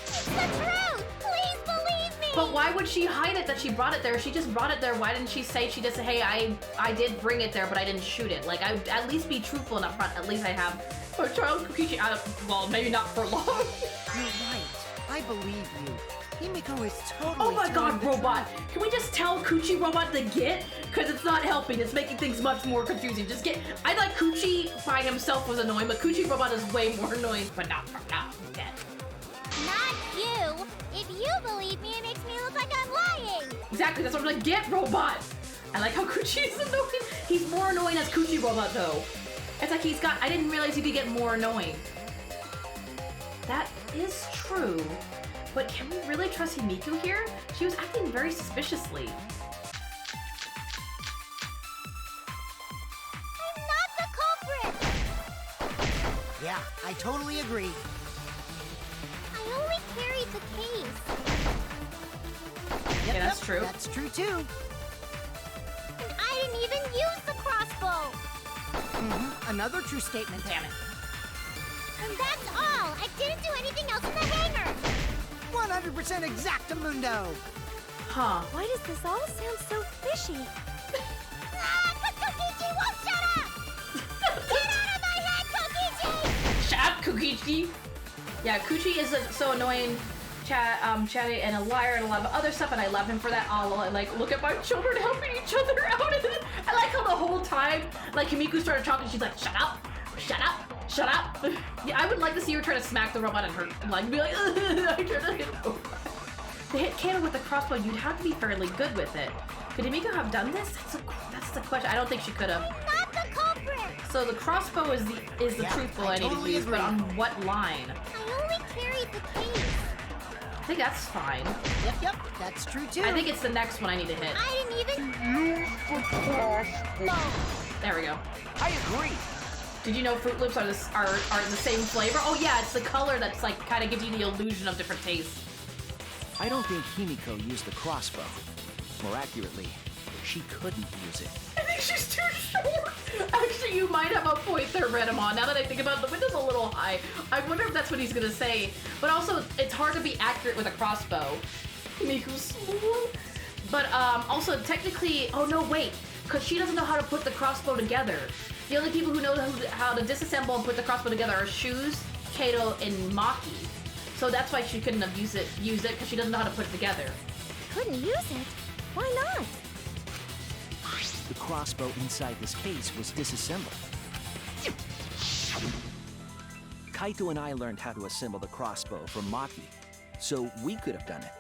It's the truth. Please believe me. But why would she hide it that she brought it there? She just brought it there. Why didn't she say, hey, I did bring it there, but I didn't shoot it? Like, I would at least be truthful enough front. At least I have a child Kokichi. Well, maybe not for long. You're right. I believe you. Himiko is totally. Oh my god, telling the robot! truth. Can we just tell Coochie Robot to get? Because it's not helping. It's making things much more confusing. Just get. I thought Coochie by himself was annoying, but Coochie Robot is way more annoying. But not from now. Dead. Not you. If you believe me, it makes me look like I'm lying. Exactly. That's what I'm like. Get robot. I like how Coochie is annoying. He's more annoying as Coochie Robot though. It's like he's got. I didn't realize he could get more annoying. That is true. But can we really trust Himiko here? She was acting very suspiciously. I'm not the culprit. Yeah, I totally agree. I only carried the case. Yep, Yeah, that's true. That's true too. And I didn't even use the crossbow. Another true statement. Damn it. And that's all. I didn't do anything else in the hangar. 100% exactamundo. Huh. Why does this all sound so fishy? Kokichi won't shut up! Get out of my head, Kokichi! Shut up, Kokichi! Yeah, Coochie is so annoying, chatty, and a liar, and a lot of other stuff, and I love him for that. Like, look at my children helping each other out. I like how the whole time, like, Himiko started talking, she's like, shut up, shut up. Shut up! Yeah, I would like to see her try to smack the robot and her, like, be like, I tried to hit the robot. To hit Kano with the crossbow, you'd have to be fairly good with it. Could Himiko have done this? That's the question. I don't think she could have. Not the culprit! So the crossbow is the Yeah, truthful I I need totally to use, but agree. on what line? I only carried the case. I think that's fine. Yep, that's true too. I think it's the next one I need to hit. I didn't even use the crossbow. There we go. I agree. Did you know Fruit Loops are the same flavor? Oh yeah, it's the color that's like kind of gives you the illusion of different tastes. I don't think Himiko used the crossbow. More accurately, she couldn't use it. I think she's too short. Actually, you might have a point there, Redemon. Now that I think about it, the window's a little high. I wonder if that's what he's gonna say. But also, it's hard to be accurate with a crossbow. Himiko's small. But also, technically, oh no, wait, because she doesn't know how to put the crossbow together. The only people who know how to disassemble and put the crossbow together are Shoes, Kato, and Maki. So that's why she couldn't have used it because she doesn't know how to put it together. Couldn't use it? Why not? The crossbow inside this case was disassembled. Kaito and I learned how to assemble the crossbow from Maki, so we could have done it.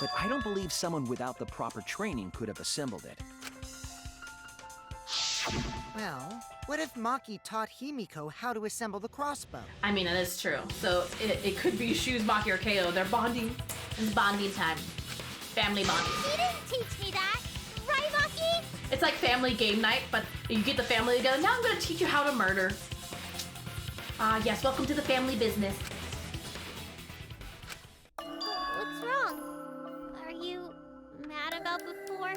but I don't believe someone without the proper training could have assembled it. Well, what if Maki taught Himiko how to assemble the crossbow? I mean, that is true. So it could be Shoes, Maki, or Kato. They're bonding. It's bonding time. Family bonding. She didn't teach me that, right, Maki? It's like family game night, but you get the family together. Now I'm gonna teach you how to murder. Yes, welcome to the family business. What's wrong? Are you mad about before?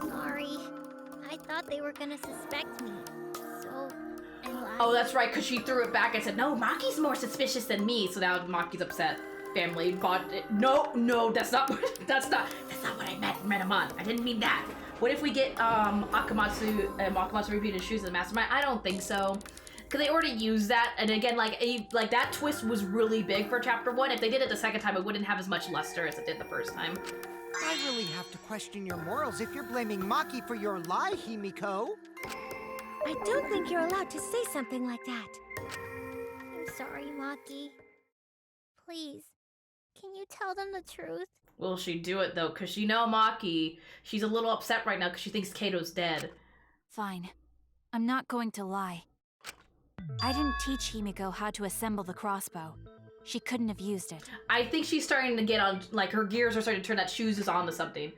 Sorry. I thought they were gonna suspect me. So I lied. Oh, that's right, because she threw it back and said, no, Maki's more suspicious than me. So now Maki's upset. Family bond. No, that's not what I meant him on. I didn't mean that. What if we get Akamatsu repeated Shoes as the mastermind? I don't think so. Because they already used that, and again, like that twist was really big for chapter 1. If they did it the second time, it wouldn't have as much luster as it did the first time. I really have to question your morals if you're blaming Maki for your lie, Himiko. I don't think you're allowed to say something like that. I'm sorry, Maki. Please, can you tell them the truth? Will she do it though? Because you know Maki, she's a little upset right now because she thinks Kato's dead. Fine. I'm not going to lie. I didn't teach Himiko how to assemble the crossbow. She couldn't have used it. I think she's starting to get on, like her gears are starting to turn that Shoes is onto something.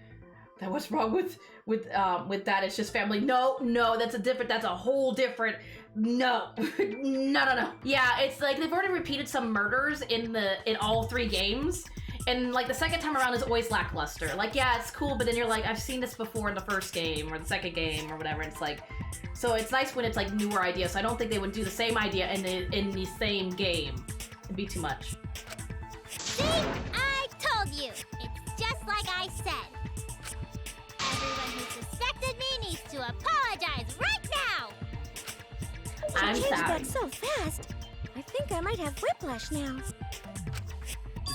That what's wrong with that? It's just family. No, that's a whole different. No. No. Yeah, it's like they've already repeated some murders in all 3 games. And like the second time around is always lackluster. Like, yeah, it's cool, but then you're like, I've seen this before in the first game or the second game or whatever. It's like, so it's nice when it's like newer ideas. So I don't think they would do the same idea in the same game. It'd be too much. See? I told you. It's just like I said. Everyone who suspected me needs to apologize right now. I'm She changed sorry. that so fast. I think I might have whiplash now.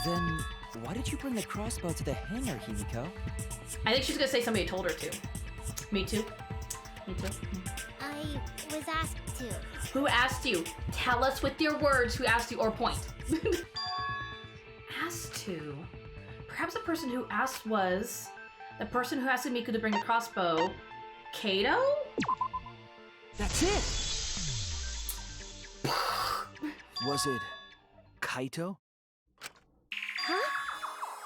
Then why did you bring the crossbow to the hangar, Himiko? I think she's gonna say somebody told her to. Me too. I was asked to. Who asked you? Tell us with your words who asked you, or point. Asked to? Perhaps the person who asked was the person who asked Miku to bring the crossbow. Kato? That's it! Was it Kaito? Huh?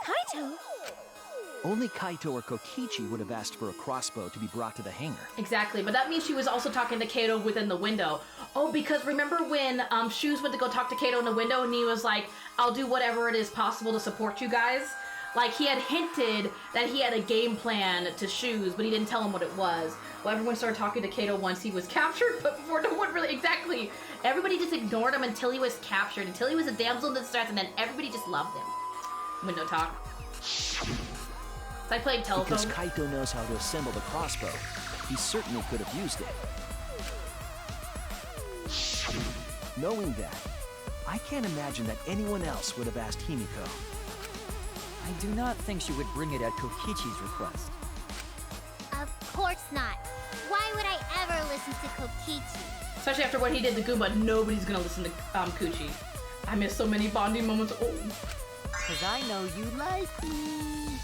Kaito? Only Kaito or Kokichi would have asked for a crossbow to be brought to the hangar. Exactly, but that means she was also talking to Kato within the window. Oh, because remember when Shoes went to go talk to Kato in the window and he was like, I'll do whatever it is possible to support you guys? Like, he had hinted that he had a game plan to Shoes, but he didn't tell him what it was. Well, everyone started talking to Kato once he was captured, but before no one really, exactly. Everybody just ignored him until he was captured, until he was a damsel in distress, and then everybody just loved him. Window talk. I played telephone. Because Kaito knows how to assemble the crossbow, he certainly could have used it. Knowing that, I can't imagine that anyone else would have asked Himiko. I do not think she would bring it at Kokichi's request. Of course not. Why would I ever listen to Kokichi? Especially after what he did to Goomba, nobody's gonna listen to Kuchi. I miss so many bonding moments. Oh. Cause I know you like me.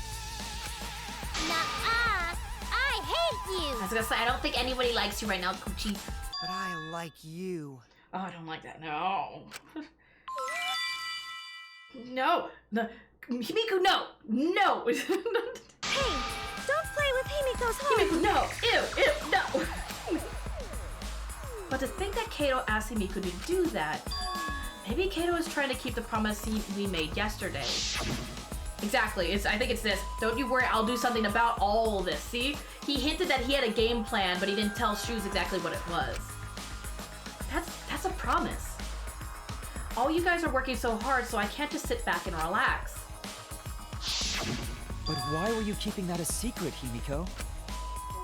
Nuh-uh! I hate you! I was gonna say, I don't think anybody likes you right now, Kuchi. But I like you. Oh, I don't like that. No. No. Himiko, no. No. Hey, don't play with Himiko's heart. Himiko, no. Ew, no. But to think that Kato asked Himiko to do that, maybe Kato is trying to keep the promise we made yesterday. Exactly. I think it's this. Don't you worry, I'll do something about all this. See? He hinted that he had a game plan, but he didn't tell Shoes exactly what it was. That's a promise. All you guys are working so hard, so I can't just sit back and relax. But why were you keeping that a secret, Himiko?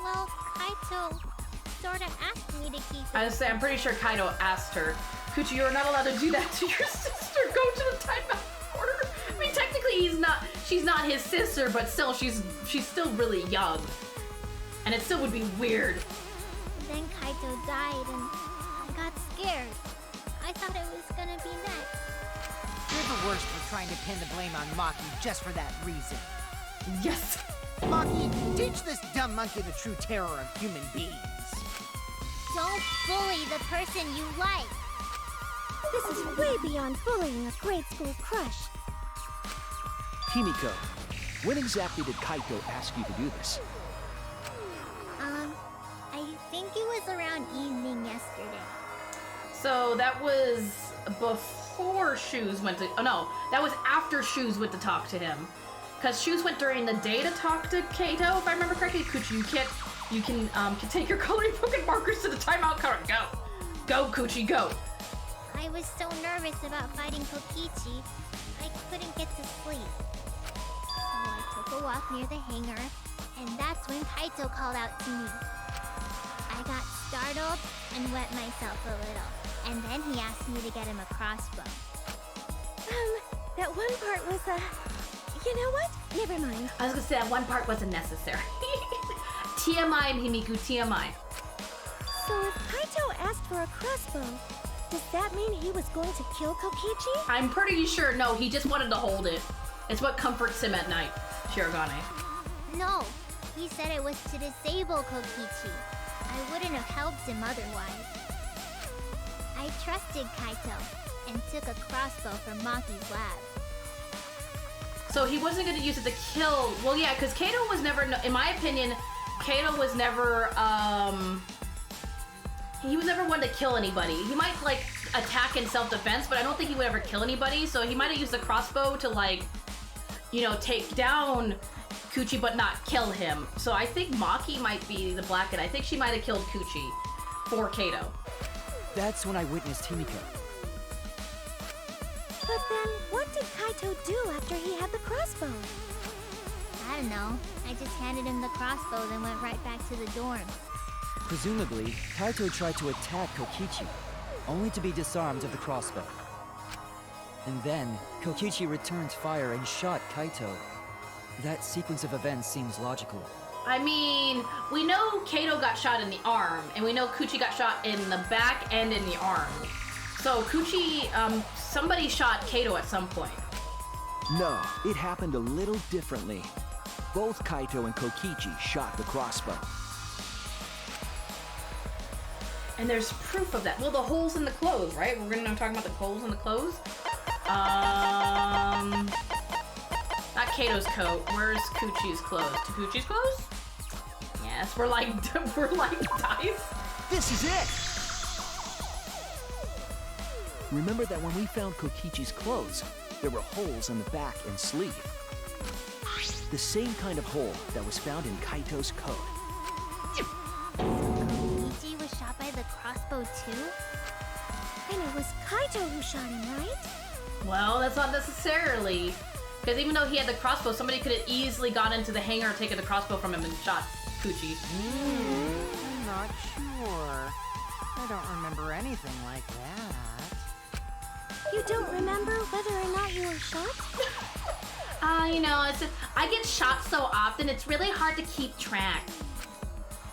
Well, Kaito sorta asked me to keep it. I was saying, I'm pretty sure Kaito asked her, Kuchi, you're not allowed to do that to your sister. Go to the timeout corner. I mean, technically she's not his sister, but still, she's still really young. And it still would be weird. Then Kaito died and I got scared. I thought it was gonna be next. You're the the worst for trying to pin the blame on Maki just for that reason. Yes. Maki, teach this dumb monkey the true terror of human beings. Don't bully the person you like. This is way beyond bullying a grade school crush. Himiko, when exactly did Kaito ask you to do this? I think it was around evening yesterday. So that was before Shoes went to. Oh no, that was after Shoes went to talk to him. Because Shoes went during the day to talk to Kaito, if I remember correctly. Kuchi, you can take your coloring book and markers to the timeout counter. Go, Kuchi, go. I was so nervous about fighting Kokichi, I couldn't get to sleep. So I took a walk near the hangar, and that's when Kaito called out to me. I got startled and wet myself a little, and then he asked me to get him a crossbow. That one part was, you know what? Never mind. I was gonna say that one part wasn't necessary. TMI, Himiku, TMI. So if Kaito asked for a crossbow, does that mean he was going to kill Kokichi? I'm pretty sure, no, he just wanted to hold it. It's what comforts him at night, Shirogane. No, he said it was to disable Kokichi. I wouldn't have helped him otherwise. I trusted Kaito and took a crossbow from Maki's lab. So he wasn't going to use it to kill. Well, yeah, because Kato was never, in my opinion, Kato was never, he was never one to kill anybody. He might, like, attack in self-defense, but I don't think he would ever kill anybody. So he might have used the crossbow to, like, you know, take down Kuchi, but not kill him. So I think Maki might be the black, and I think she might have killed Kuchi for Kato. That's when I witnessed Himiko. But then, what did Kaito do after he had the crossbow? I don't know. I just handed him the crossbow, then went right back to the dorm. Presumably, Kaito tried to attack Kokichi, only to be disarmed of the crossbow. And then, Kokichi returned fire and shot Kaito. That sequence of events seems logical. I mean, we know Kato got shot in the arm, and we know Kuchi got shot in the back and in the arm. So Kuchi, somebody shot Kato at some point. No, it happened a little differently. Both Kaito and Kokichi shot the crossbow. And there's proof of that. Well, the holes in the clothes, right? We're gonna talk about the holes in the clothes. Not Kato's coat. Where's Kuchi's clothes? To Kuchi's clothes? Yes, we're like dice. This is it! Remember that when we found Kokichi's clothes, there were holes in the back and sleeve. The same kind of hole that was found in Kaito's coat. Kokichi was shot by the crossbow too? And it was Kaito who shot him, right? Well, that's not necessarily. Because even though he had the crossbow, somebody could have easily gone into the hangar, taken the crossbow from him, and shot Kuchi. I'm not sure. I don't remember anything like that. You don't remember whether or not you were shot? You know, I get shot so often, it's really hard to keep track.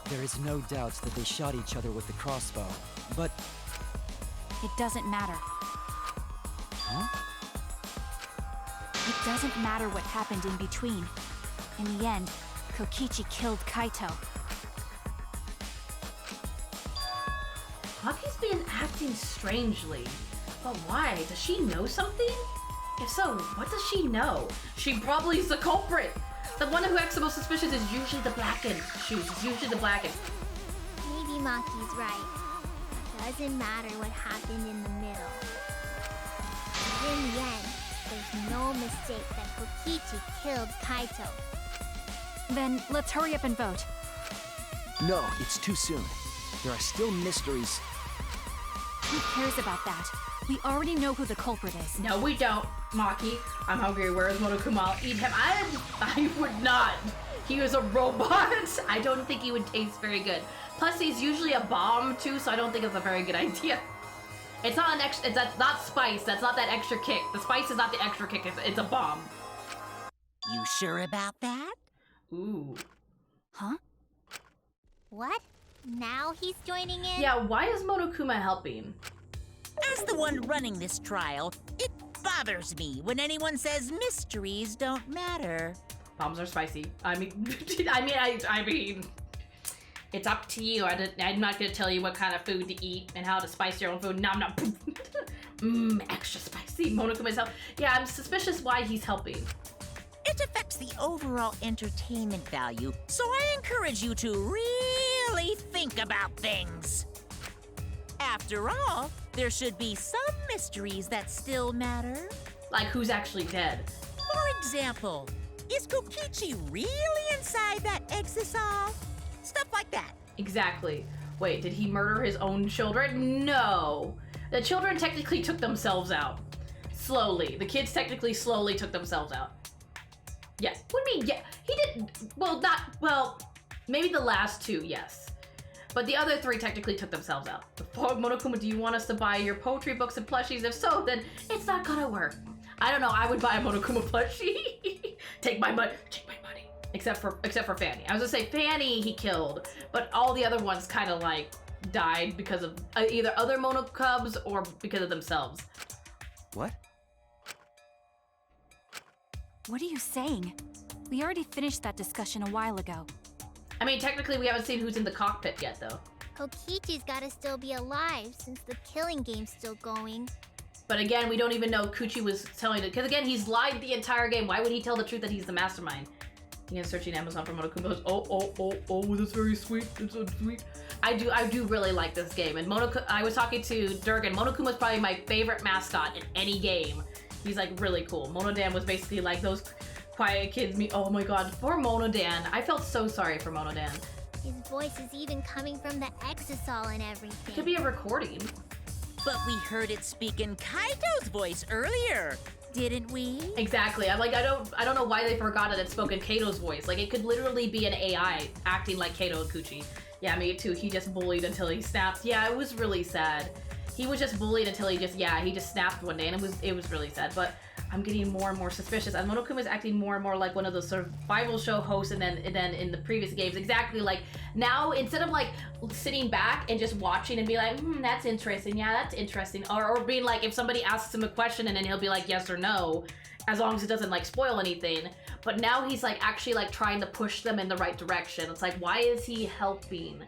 There is no doubt that they shot each other with the crossbow, but... It doesn't matter. Huh? It doesn't matter what happened in between. In the end, Kokichi killed Kaito. Maki's been acting strangely. But why? Does she know something? If so, what does she know? She probably is the culprit. The one who acts the most suspicious is usually the blackened. Shoes is usually the blackened. Maybe Maki's right. Doesn't matter what happened in the middle. But in the end, there's no mistake that Kokichi killed Kaito. Then let's hurry up and vote. No, it's too soon. There are still mysteries. Who cares about that? We already know who the culprit is. No, we don't. Maki, I'm hungry. Where is Monokuma? I'll eat him. I would not. He was a robot. I don't think he would taste very good. Plus, he's usually a bomb too, so I don't think it's a very good idea. It's not an extra. That's not spice. That's not that extra kick. The spice is not the extra kick. It's a bomb. You sure about that? Ooh. Huh? What? Now he's joining in? Yeah. Why is Monokuma helping? As the one running this trial, it bothers me when anyone says mysteries don't matter. Bombs are spicy. I mean, it's up to you. I'm not gonna tell you what kind of food to eat and how to spice your own food. Nom nom. Extra spicy. Monokuma is helping. Yeah, I'm suspicious why he's helping. It affects the overall entertainment value, so I encourage you to really think about things. After all, there should be some mysteries that still matter. Like who's actually dead? For example, is Kokichi really inside that Itsstuffy? Stuff like that. Exactly. Wait, did he murder his own children? No. The children technically took themselves out. Slowly. The kids technically slowly took themselves out. Yes. What do you mean? Yeah. He didn't. Well, maybe the last two, yes. But the other three technically took themselves out. Monokuma, do you want us to buy your poetry books and plushies? If so, then it's not gonna work. I don't know. I would buy a Monokuma plushie. Take my money. Take my money. Except for Fanny. I was gonna say Fanny he killed, but all the other ones kind of like died because of either other Monokubs or because of themselves. What? What are you saying? We already finished that discussion a while ago. I mean, technically we haven't seen who's in the cockpit yet, though. Kokichi's gotta still be alive since the killing game's still going. But again, we don't even know Kuchi was telling it. Because again, he's lied the entire game. Why would he tell the truth that he's the mastermind? Again, searching Amazon for Monokumas. Oh, that's very sweet. That's so sweet. I do really like this game. And I was talking to Durgan. Monokuma's probably my favorite mascot in any game. He's like really cool. Monodan was basically like those quiet kids. Oh my god, poor Monodan. I felt so sorry for Monodan. His voice is even coming from the Exisol and everything. It could be a recording. But we heard it speak in Kaito's voice earlier, didn't we? Exactly. I'm like, I don't know why they forgot it spoke in Kato's voice. Like, it could literally be an AI acting like Kato and Kuchi. Yeah, me too. He just bullied until he snapped. Yeah, it was really sad. He was just bullied until he just snapped one day, and it was really sad. But I'm getting more and more suspicious. And Monokuma is acting more and more like one of those sort of survival show hosts, and then in the previous games, exactly like now, instead of like sitting back and just watching and be like, that's interesting, yeah, that's interesting, or being like, if somebody asks him a question and then he'll be like yes or no, as long as it doesn't like spoil anything. But now he's like actually like trying to push them in the right direction. It's like, why is he helping?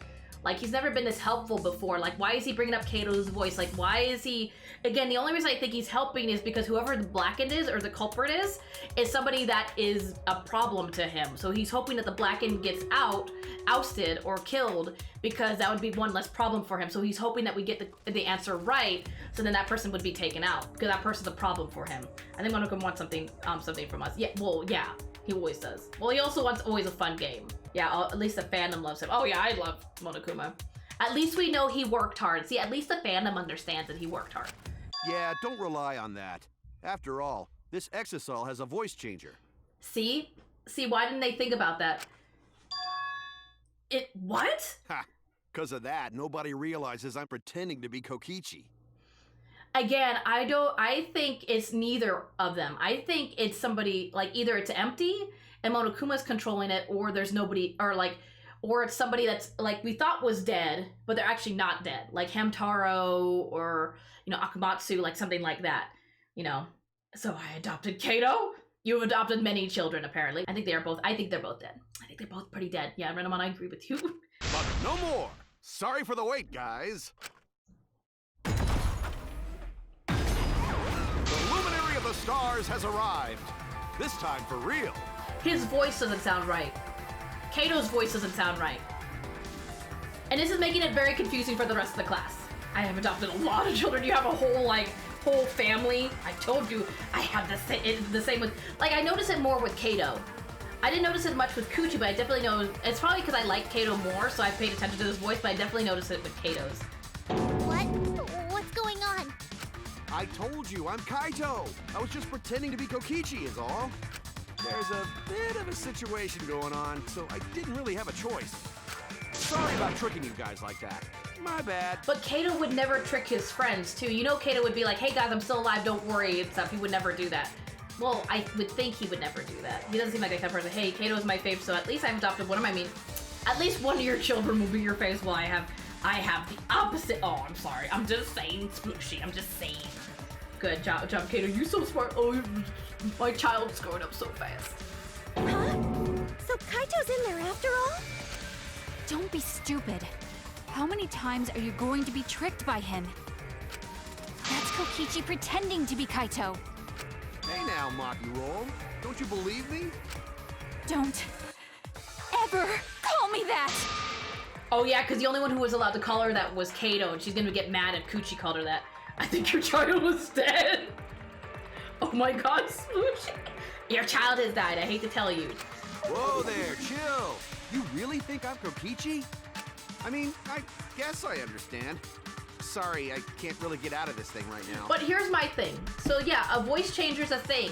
Like, he's never been this helpful before. Like, why is he bringing up Kato's voice? Like, why is he... Again, the only reason I think he's helping is because whoever the Blackened is, or the culprit is somebody that is a problem to him. So he's hoping that the Blackened gets ousted, or killed, because that would be one less problem for him. So he's hoping that we get the answer right, so then that person would be taken out, because that person's a problem for him. I think Monokuma wants something from us. Yeah, well, yeah, he always does. Well, he also wants always a fun game. Yeah, at least the fandom loves him. Oh yeah, I love Monokuma. At least we know he worked hard. See, at least the fandom understands that he worked hard. Yeah, don't rely on that. After all, this Exisol has a voice changer. See? See, why didn't they think about that? What? Ha! Because of that, nobody realizes I'm pretending to be Kokichi. Again, I think it's neither of them. I think it's somebody, like, either it's empty and Monokuma's controlling it, or there's nobody, or it's somebody that's, like, we thought was dead, but they're actually not dead. Like Hamtaro, or, Akamatsu, like something like that, So I adopted Kato? You've adopted many children, apparently. I think they're both dead. I think they're both pretty dead. Yeah, Renamon, I agree with you. But no more! Sorry for the wait, guys! The luminary of the stars has arrived. This time for real. His voice doesn't sound right. Kato's voice doesn't sound right. And this is making it very confusing for the rest of the class. I have adopted a lot of children. You have a whole family. I told you I have the same with, I notice it more with Kato. I didn't notice it much with Kuchi, but I definitely know, it's probably because I like Kato more, so I paid attention to his voice, but I definitely noticed it with Kato's. What's going on? I told you, I'm Kaito. I was just pretending to be Kokichi is all. There's a bit of a situation going on, so I didn't really have a choice. Sorry about tricking you guys like that. My bad. But Kato would never trick his friends, too. Kato would be like, hey guys, I'm still alive, don't worry, and stuff. He would never do that. Well, I would think he would never do that. He doesn't seem like that kind of person. Hey, Kato's my fave, so at least I've adopted one of at least one of your children will be your fave, while I have the opposite. Oh, I'm sorry. I'm just saying, Splooshy. I'm just saying. Good job, Kato. You're so smart. Oh, my child's growing up so fast. Huh? So Kaito's in there after all? Don't be stupid. How many times are you going to be tricked by him? That's Kokichi pretending to be Kaito. Hey now, Maki Roll. Don't you believe me? Don't ever call me that! Oh yeah, because the only one who was allowed to call her that was Kato, and she's gonna get mad if Kuchi called her that. I think your child was dead. Oh my god, Smooch. Your child has died, I hate to tell you. Whoa there, chill. You really think I'm Kokichi? I mean, I guess I understand. Sorry, I can't really get out of this thing right now. But here's my thing. So yeah, a voice changer's a thing,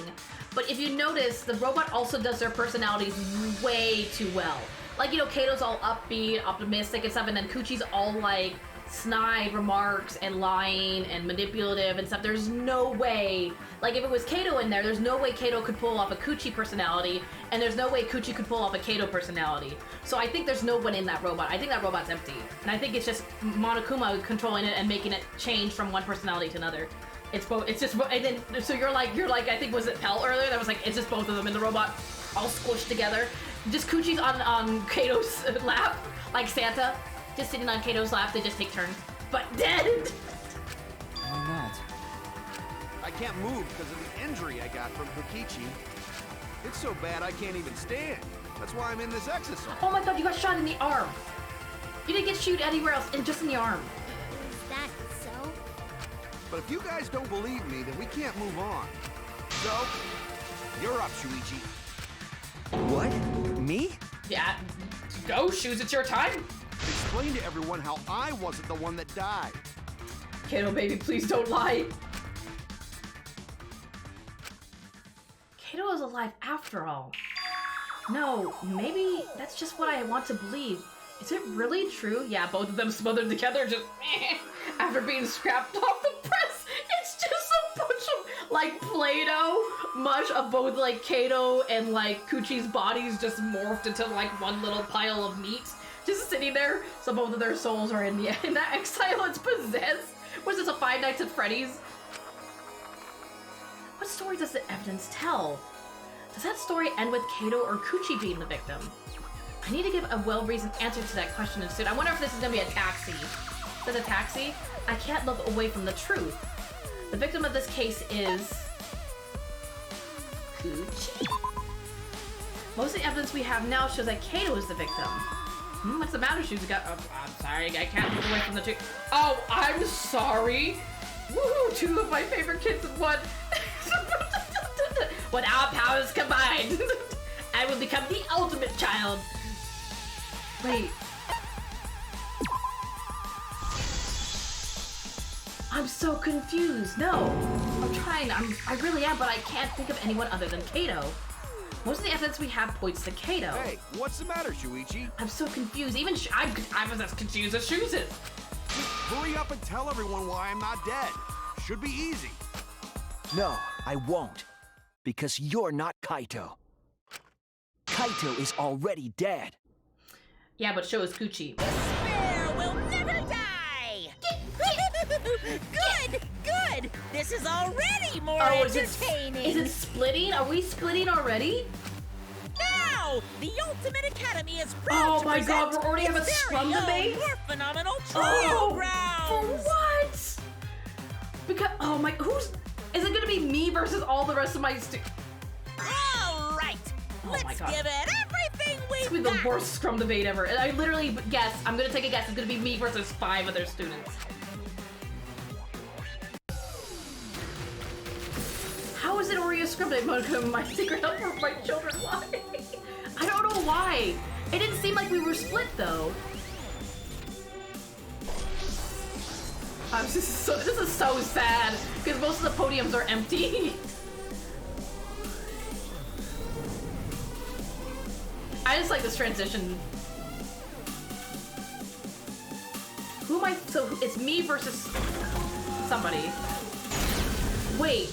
but if you notice, the robot also does their personalities way too well. Like, you know, Kato's all upbeat, optimistic and stuff, and then Kuchi's all like snide remarks and lying and manipulative and stuff. There's no way, like if it was Kato in there, there's no way Kato could pull off a Kuchi personality, and there's no way Kuchi could pull off a Kato personality. So I think there's no one in that robot. I think that robot's empty. And I think it's just Monokuma controlling it and making it change from one personality to another. It's both, it's just, and then, so you're like, I think, was it Pell earlier? That was like, it's just both of them in the robot, all squished together. Just Kuchi's on Kato's lap, like Santa. Just sitting on Kato's lap, they just take turns. But dead! Why not? I can't move because of the injury I got from Kokichi. It's so bad I can't even stand. That's why I'm in this exercise. Oh my god, you got shot in the arm. You didn't get shot anywhere else, and just in the arm. Is that so? But if you guys don't believe me, then we can't move on. So, you're up, Shuichi. What? Me? Yeah, go, Shoes, it's your time. Explain to everyone how I wasn't the one that died. Kato, baby, please don't lie. Kato is alive after all. No, maybe that's just what I want to believe. Is it really true? Yeah, both of them smothered together just after being scrapped off the press. It's just a bunch of like Play-Doh mush of both like Kato and like Kuchi's bodies just morphed into like one little pile of meat. Just sitting there, so both of their souls are in that exile. It's possessed. Was this a Five Nights at Freddy's? What story does the evidence tell? Does that story end with Kato or Kuchi being the victim? I need to give a well-reasoned answer to that question soon. I wonder if this is gonna be a taxi. If it's a taxi, I can't look away from the truth. The victim of this case is Kuchi. Most of the evidence we have now shows that Kato is the victim. What's the matter, Shoes? I'm sorry, I can't look away from the truth. Oh, I'm sorry. Woohoo, two of my favorite kids in one. When our powers combined, I will become the ultimate child. Wait. I'm so confused. No, I'm trying. I really am, but I can't think of anyone other than Kato. Most of the evidence we have points to Kato. Hey, what's the matter, Shuichi? I'm so confused. Even I was as confused as Shoes is. Just hurry up and tell everyone why I'm not dead. Should be easy. No, I won't. Because you're not Kaito. Kaito is already dead. Yeah, but so is Kuchi. Despair will never die! Good! Good! This is already more entertaining! Is it splitting? Are we splitting already? Now, the Ultimate Academy is proud to my present god, we already have a its scrum very own debate? more phenomenal trial grounds! For what? Because, oh my, is it gonna be me versus all the rest of my All right, my let's God. give it everything It's we've gonna be got! the worst scrum debate ever. And I literally guess, I'm gonna take a guess, it's gonna be me versus 5 other students. How is it Oreo scrum debate? My secret helper for my children, why? I don't know why. It didn't seem like we were split though. This is so sad, because most of the podiums are empty. I just like this transition. Who am I? So it's me versus somebody. Wait,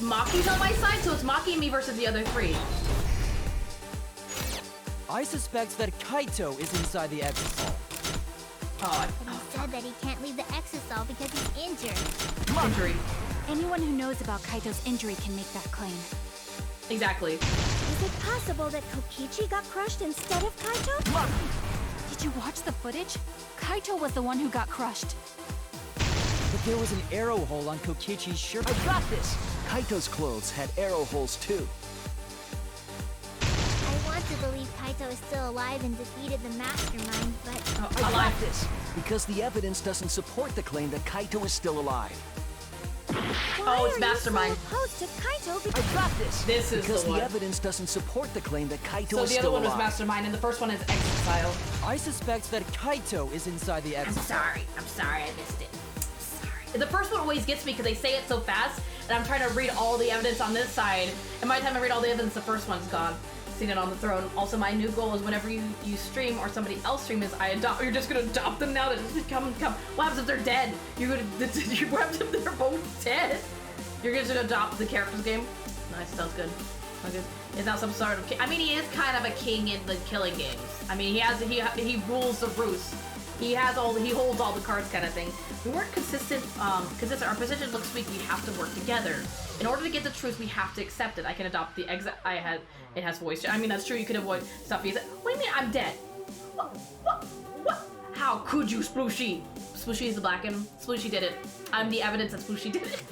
Maki's on my side, so it's Maki and me versus the other 3. I suspect that Kaito is inside the exit. But he said that he can't leave the exisal because he's injured. Injury. Anyone who knows about Kaito's injury can make that claim. Exactly. Is it possible that Kokichi got crushed instead of Kaito? Did you watch the footage? Kaito was the one who got crushed. But there was an arrow hole on Kokichi's shirt. I got this! Kaito's clothes had arrow holes too. I want to believe Kaito is still alive and defeated the mastermind, but I got this! Because the evidence doesn't support the claim that Kaito is still alive. Oh, it's Mastermind. Opposed to Kaito I got this! This is because the one. the evidence doesn't support the claim that Kaito So is the still other one was alive. Mastermind, and the first one is Exile. I suspect that Kaito is inside the exit. I'm sorry, I missed it. Sorry. The first one always gets me because they say it so fast, and I'm trying to read all the evidence on this side, and by the time I read all the evidence, the first one's gone. Seen it on the throne. Also, my new goal is whenever you stream or somebody else stream is I adopt. You're just gonna adopt them now. That come. What happens if they're dead? You're gonna. What happens if they're both dead? You're just gonna adopt the characters game. Nice, sounds good. Is now some sort of king. I mean, he is kind of a king in the killing games. I mean, he rules the roost. He holds all the cards, kind of thing. We weren't consistent. Our position looks weak. We have to work together. In order to get the truth, we have to accept it. I can adopt the exit. It has voice. I mean, that's true. You can avoid Stuffy. What do you mean I'm dead? What? How could you, Splooshy? Splooshy is the blacken. Splooshy did it. I'm the evidence that Splooshy did it.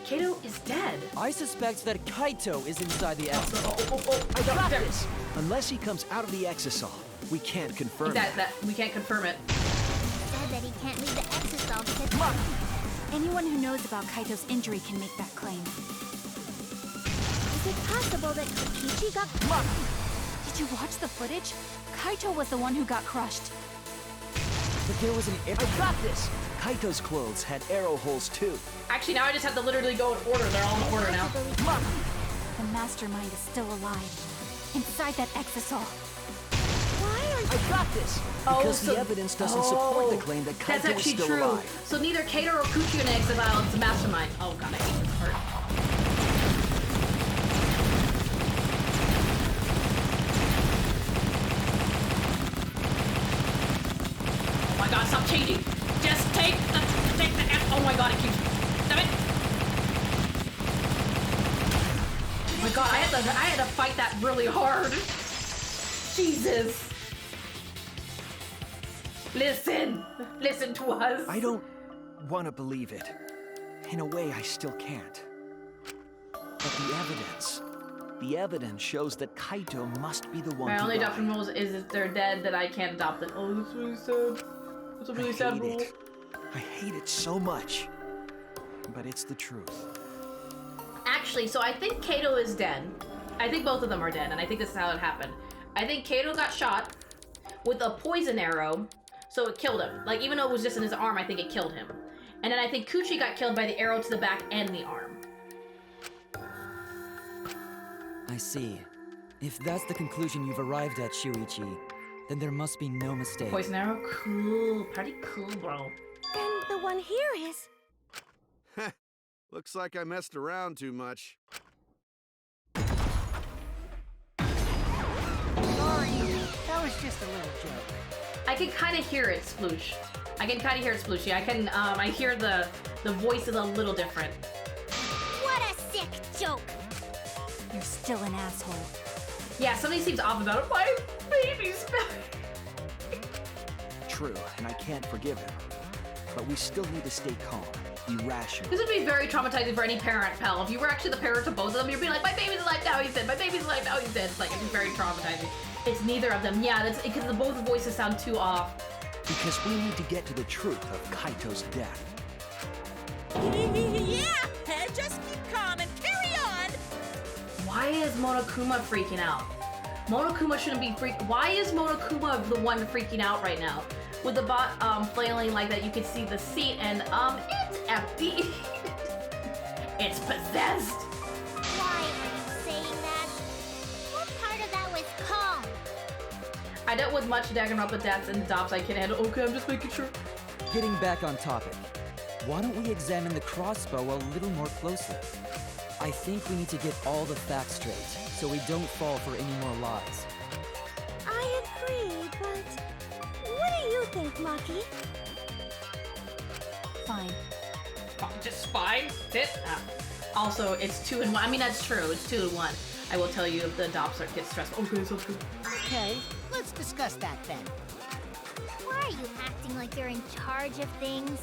Kaito is dead. I suspect that Kaito is inside the exit. I got this! Unless he comes out of the exisal, we can't confirm that we can't confirm it. he said that he can't leave the exisal because Anyone who knows about Kaito's injury can make that claim. Is it possible that Kokichi got... Did you watch the footage? Kaito was the one who got crushed. But there was an arrow. I got this! Kaito's clothes had arrow holes too. Actually, now I just have to literally go in order. They're all in order now. The mastermind is still alive. Inside that exisal. Why are you... I got this! Because the evidence doesn't support the claim that That's Kaito is actually still true. alive. So neither Kaito or Kuchi in Exile, it's the mastermind. Oh god, I hate this part. Oh my god, stop changing. Just take the oh my god, it keeps. Damn it. Oh my god, I had to fight that really hard. Jesus. Listen to us. I don't want to believe it. In a way, I still can't. But the evidence shows that Kaito must be the one My to only die. adoption rules is if they're dead that I can't adopt them. Oh, that's really sad. That's a really sad rule. I hate it so much. But it's the truth. Actually, so I think Kaito is dead. I think both of them are dead, and I think this is how it happened. I think Kaito got shot with a poison arrow, so it killed him. Like, even though it was just in his arm, I think it killed him. And then I think Kuchi got killed by the arrow to the back and the arm. I see. If that's the conclusion you've arrived at, Shuichi, then there must be no mistake. Poison arrow? Cool. Pretty cool, bro. Then the one here is... Looks like I messed around too much. Sorry, that was just a little joke. I can kind of hear it, Sploosh. I can kind of hear it, Splooshy. I hear the voice is a little different. what a sick joke. You're still an asshole. Yeah, something seems off about it. My baby's back. True, and I can't forgive him. But we still need to stay calm, be rational. This would be very traumatizing for any parent, pal. If you were actually the parent to both of them, you'd be like, my baby's alive now, he's dead. My baby's alive now, he's dead. It's like, it's very traumatizing. It's neither of them. Yeah, that's because both voices sound too off. Because we need to get to the truth of Kaito's death. Yeah, just keep calm and carry on. Why is Monokuma freaking out? Monokuma shouldn't be Why is Monokuma the one freaking out right now? With the bot flailing like that, you can see the seat and it's empty. It's possessed. Why are you saying that? What part of that was calm? I dealt with much Danganronpa deaths and adopts I can handle. Okay, I'm just making sure. Getting back on topic, why don't we examine the crossbow a little more closely? I think we need to get all the facts straight, so we don't fall for any more lies. I agree, but... What do you think, Maki? Fine. just fine. Sit. Also, it's 2 and 1. I mean, that's true. It's 2 and 1. I will tell you if the adopts get stressful. Okay, so good. Okay, let's discuss that then. Why are you acting like you're in charge of things?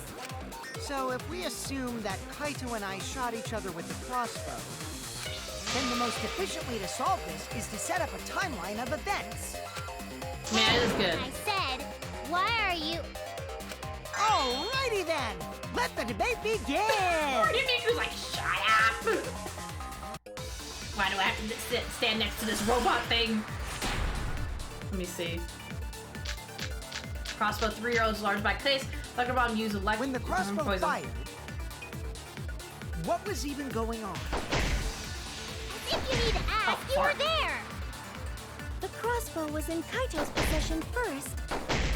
So if we assume that Kaito and I shot each other with the crossbow, then the most efficient way to solve this is to set up a timeline of events. Man, it is good. I said, why are you... Alrighty then, let the debate begin! Himiku's like, shut up! Why do I have to stand next to this robot thing? Let me see. Crossbow 3 arrows, large back case. Dr. Bomb used electric When the crossbow poison. fired, what was even going on? If you need to ask, you were there! The crossbow was in Kaito's possession first.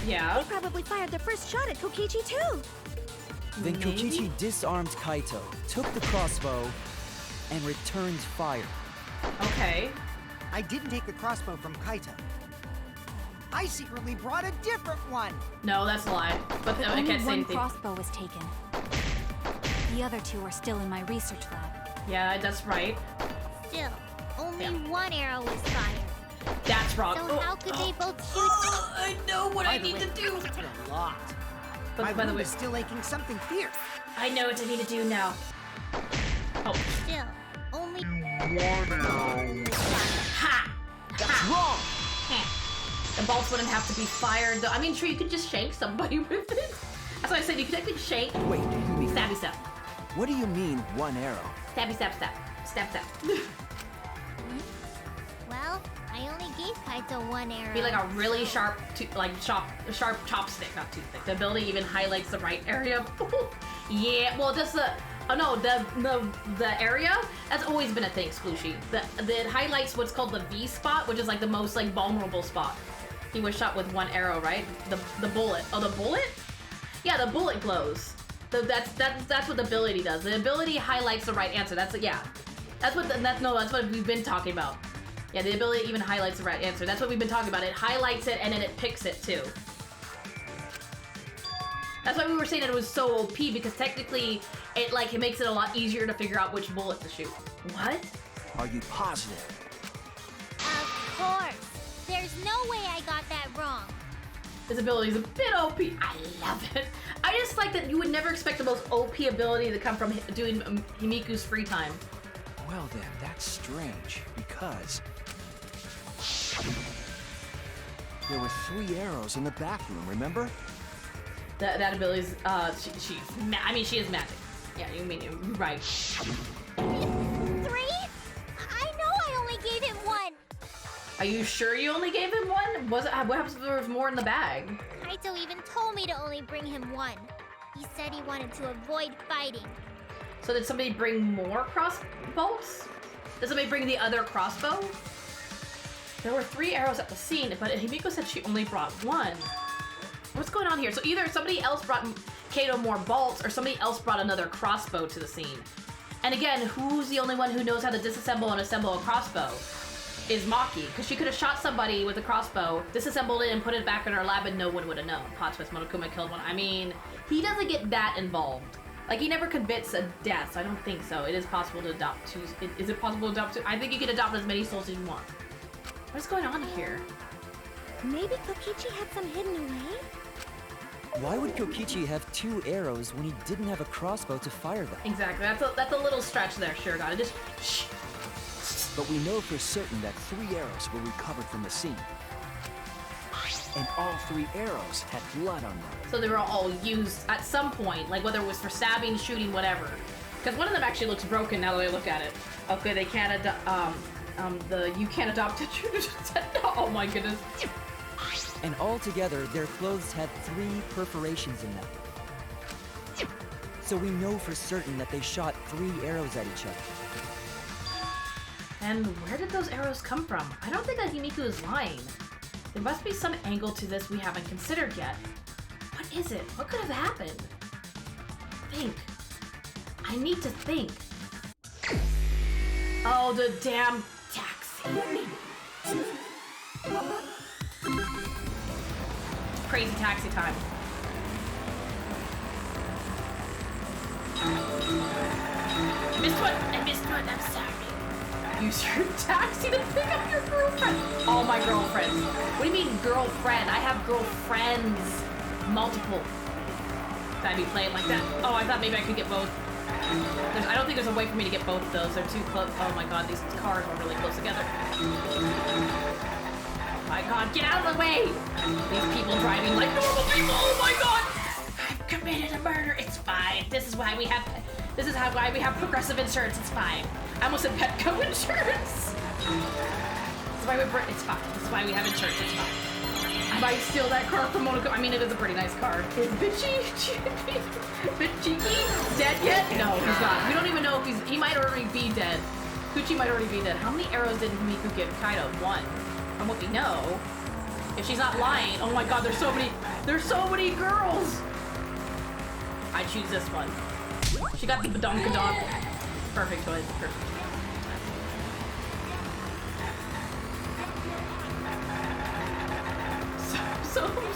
Yeah. They probably fired the first shot at Kokichi too. Then Maybe? Kokichi disarmed Kaito, took the crossbow, and returned fire. Okay. I didn't take the crossbow from Kaito. I secretly brought a different one. No, that's a lie. But I Only can't say one anything. crossbow was taken. The other 2 are still in my research lab. Yeah, that's right. Still, only Yeah. 1 arrow was fired. That's wrong. So how could they both shoot? I know what I By the need way, to do. It's been a lot. But My by the wound way, is still aching something fierce. I know what I need to do now. Oh. Still, only... Ha! That's wrong! The bolts wouldn't have to be fired, though. I mean, sure, you could just shank somebody with it. That's what I said. You could technically shank. Wait, Himiko, Stabby stab. what do you mean, 1 arrow? Stabby stab stab. Stab stab. Well, I only gave Kaito 1 arrow. Be like a really sharp, sharp chopstick, not toothpick. The ability even highlights the right area. Yeah, well, just the. Oh no, the area, that's always been a thing, Splooshy. It highlights what's called the V spot, which is like the most like vulnerable spot. He was shot with 1 arrow, right? The bullet. Oh, the bullet? Yeah, the bullet glows. That's what the ability does. The ability highlights the right answer. That's what we've been talking about. Yeah, the ability even highlights the right answer. That's what we've been talking about. It highlights it and then it picks it too. That's why we were saying that it was so OP, because technically it makes it a lot easier to figure out which bullet to shoot. What? Are you positive? Of course. There's no way I got that wrong. This ability is a bit OP. I love it. I just like that you would never expect the most OP ability to come from doing Himiku's free time. Well then, that's strange, because... there were 3 arrows in the bathroom, remember? That ability's, she is magic. Yeah, you're right. 3? I know I only gave him 1. Are you sure you only gave him 1? What happens if there was more in the bag? Kaito even told me to only bring him 1. He said he wanted to avoid fighting. So did somebody bring more crossbows? Did somebody bring the other crossbow? There were 3 arrows at the scene, but Himiko said she only brought 1. What's going on here? So either somebody else brought Kaito more bolts, or somebody else brought another crossbow to the scene. And again, who's the only one who knows how to disassemble and assemble a crossbow? Is Maki, because she could have shot somebody with a crossbow, disassembled it, and put it back in her lab, and no one would have known. Plot twist, Monokuma killed one. I mean, he doesn't get that involved. Like, he never commits a death, so I don't think so. It is possible to adopt 2. Is it possible to adopt 2? I think you can adopt as many souls as you want. What's going on here? Maybe Kokichi had some hidden away? Why would Kokichi have 2 arrows when he didn't have a crossbow to fire them? Exactly. That's a little stretch there, sure, got it. Just shh. But we know for certain that 3 arrows were recovered from the scene. And all 3 arrows had blood on them. So they were all used at some point, like whether it was for stabbing, shooting, whatever. Because one of them actually looks broken now that I look at it. Okay, they can't you can't adopt it. Oh my goodness. And altogether, their clothes had 3 perforations in them. So we know for certain that they shot 3 arrows at each other. And where did those arrows come from? I don't think that Himiko is lying. There must be some angle to this we haven't considered yet. What is it? What could have happened? Think. I need to think. Oh, the damn taxi. Crazy taxi time. missed one. I missed one. I'm sorry. Use your taxi to pick up your girlfriend. All my girlfriends. What do you mean girlfriend? I have girlfriends. Multiple. Can I be playing like that? Oh, I thought maybe I could get both. I don't think there's a way for me to get both of those. They're too close. Oh my god, these cars are really close together. Oh my god, get out of the way! These people driving like normal people. Oh my god! I've committed a murder. It's fine. This is why we have progressive insurance. It's fine. I almost said Petco insurance. That's why it's fine. This is why we have insurance. It's fine. I might steal that car from Monaco. I mean, it is a pretty nice car. Is Bitchy dead yet? No, he's not. We don't even know if he might already be dead. Kuchi might already be dead. How many arrows did Miku give Kaido? 1. From what we know. If she's not lying, oh my god, there's so many girls! I choose this one. She got the badonkadonk. Perfect choice. Perfect.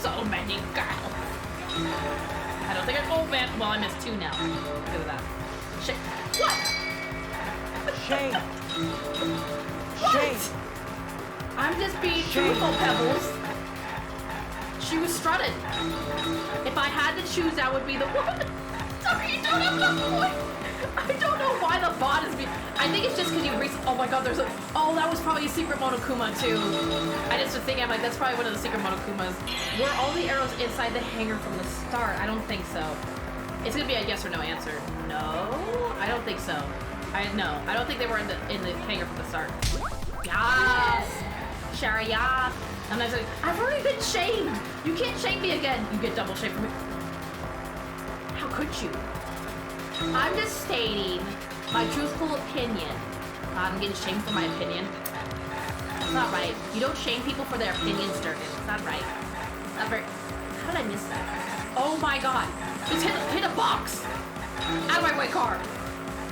So many girls. I don't think well, I missed 2 now. Look at that. Shit. What? Shame. What? Shame. I'm just being truthful, Pebbles. She was strutted. If I had to choose, that would be the one. Sorry, you don't have enough point. I don't know why the bot is being... I think it's just because you recently... Oh my god, there's a... Oh, that was probably a secret Monokuma, too. I just was thinking, I'm like, that's probably one of the secret Monokumas. Were all the arrows inside the hangar from the start? I don't think so. It's gonna be a yes or no answer. No? I don't think so. I don't think they were in the hangar from the start. Yes! Shara, yes! And I was like, I've already been shamed! You can't shame me again! You get double shamed from me. How could you? I'm just stating my truthful opinion. I'm getting shamed for my opinion. That's not right. You don't shame people for their opinions, Durgan. It's not right. Not very... How did I miss that? Oh my god. Just hit a box. Out of my way, car.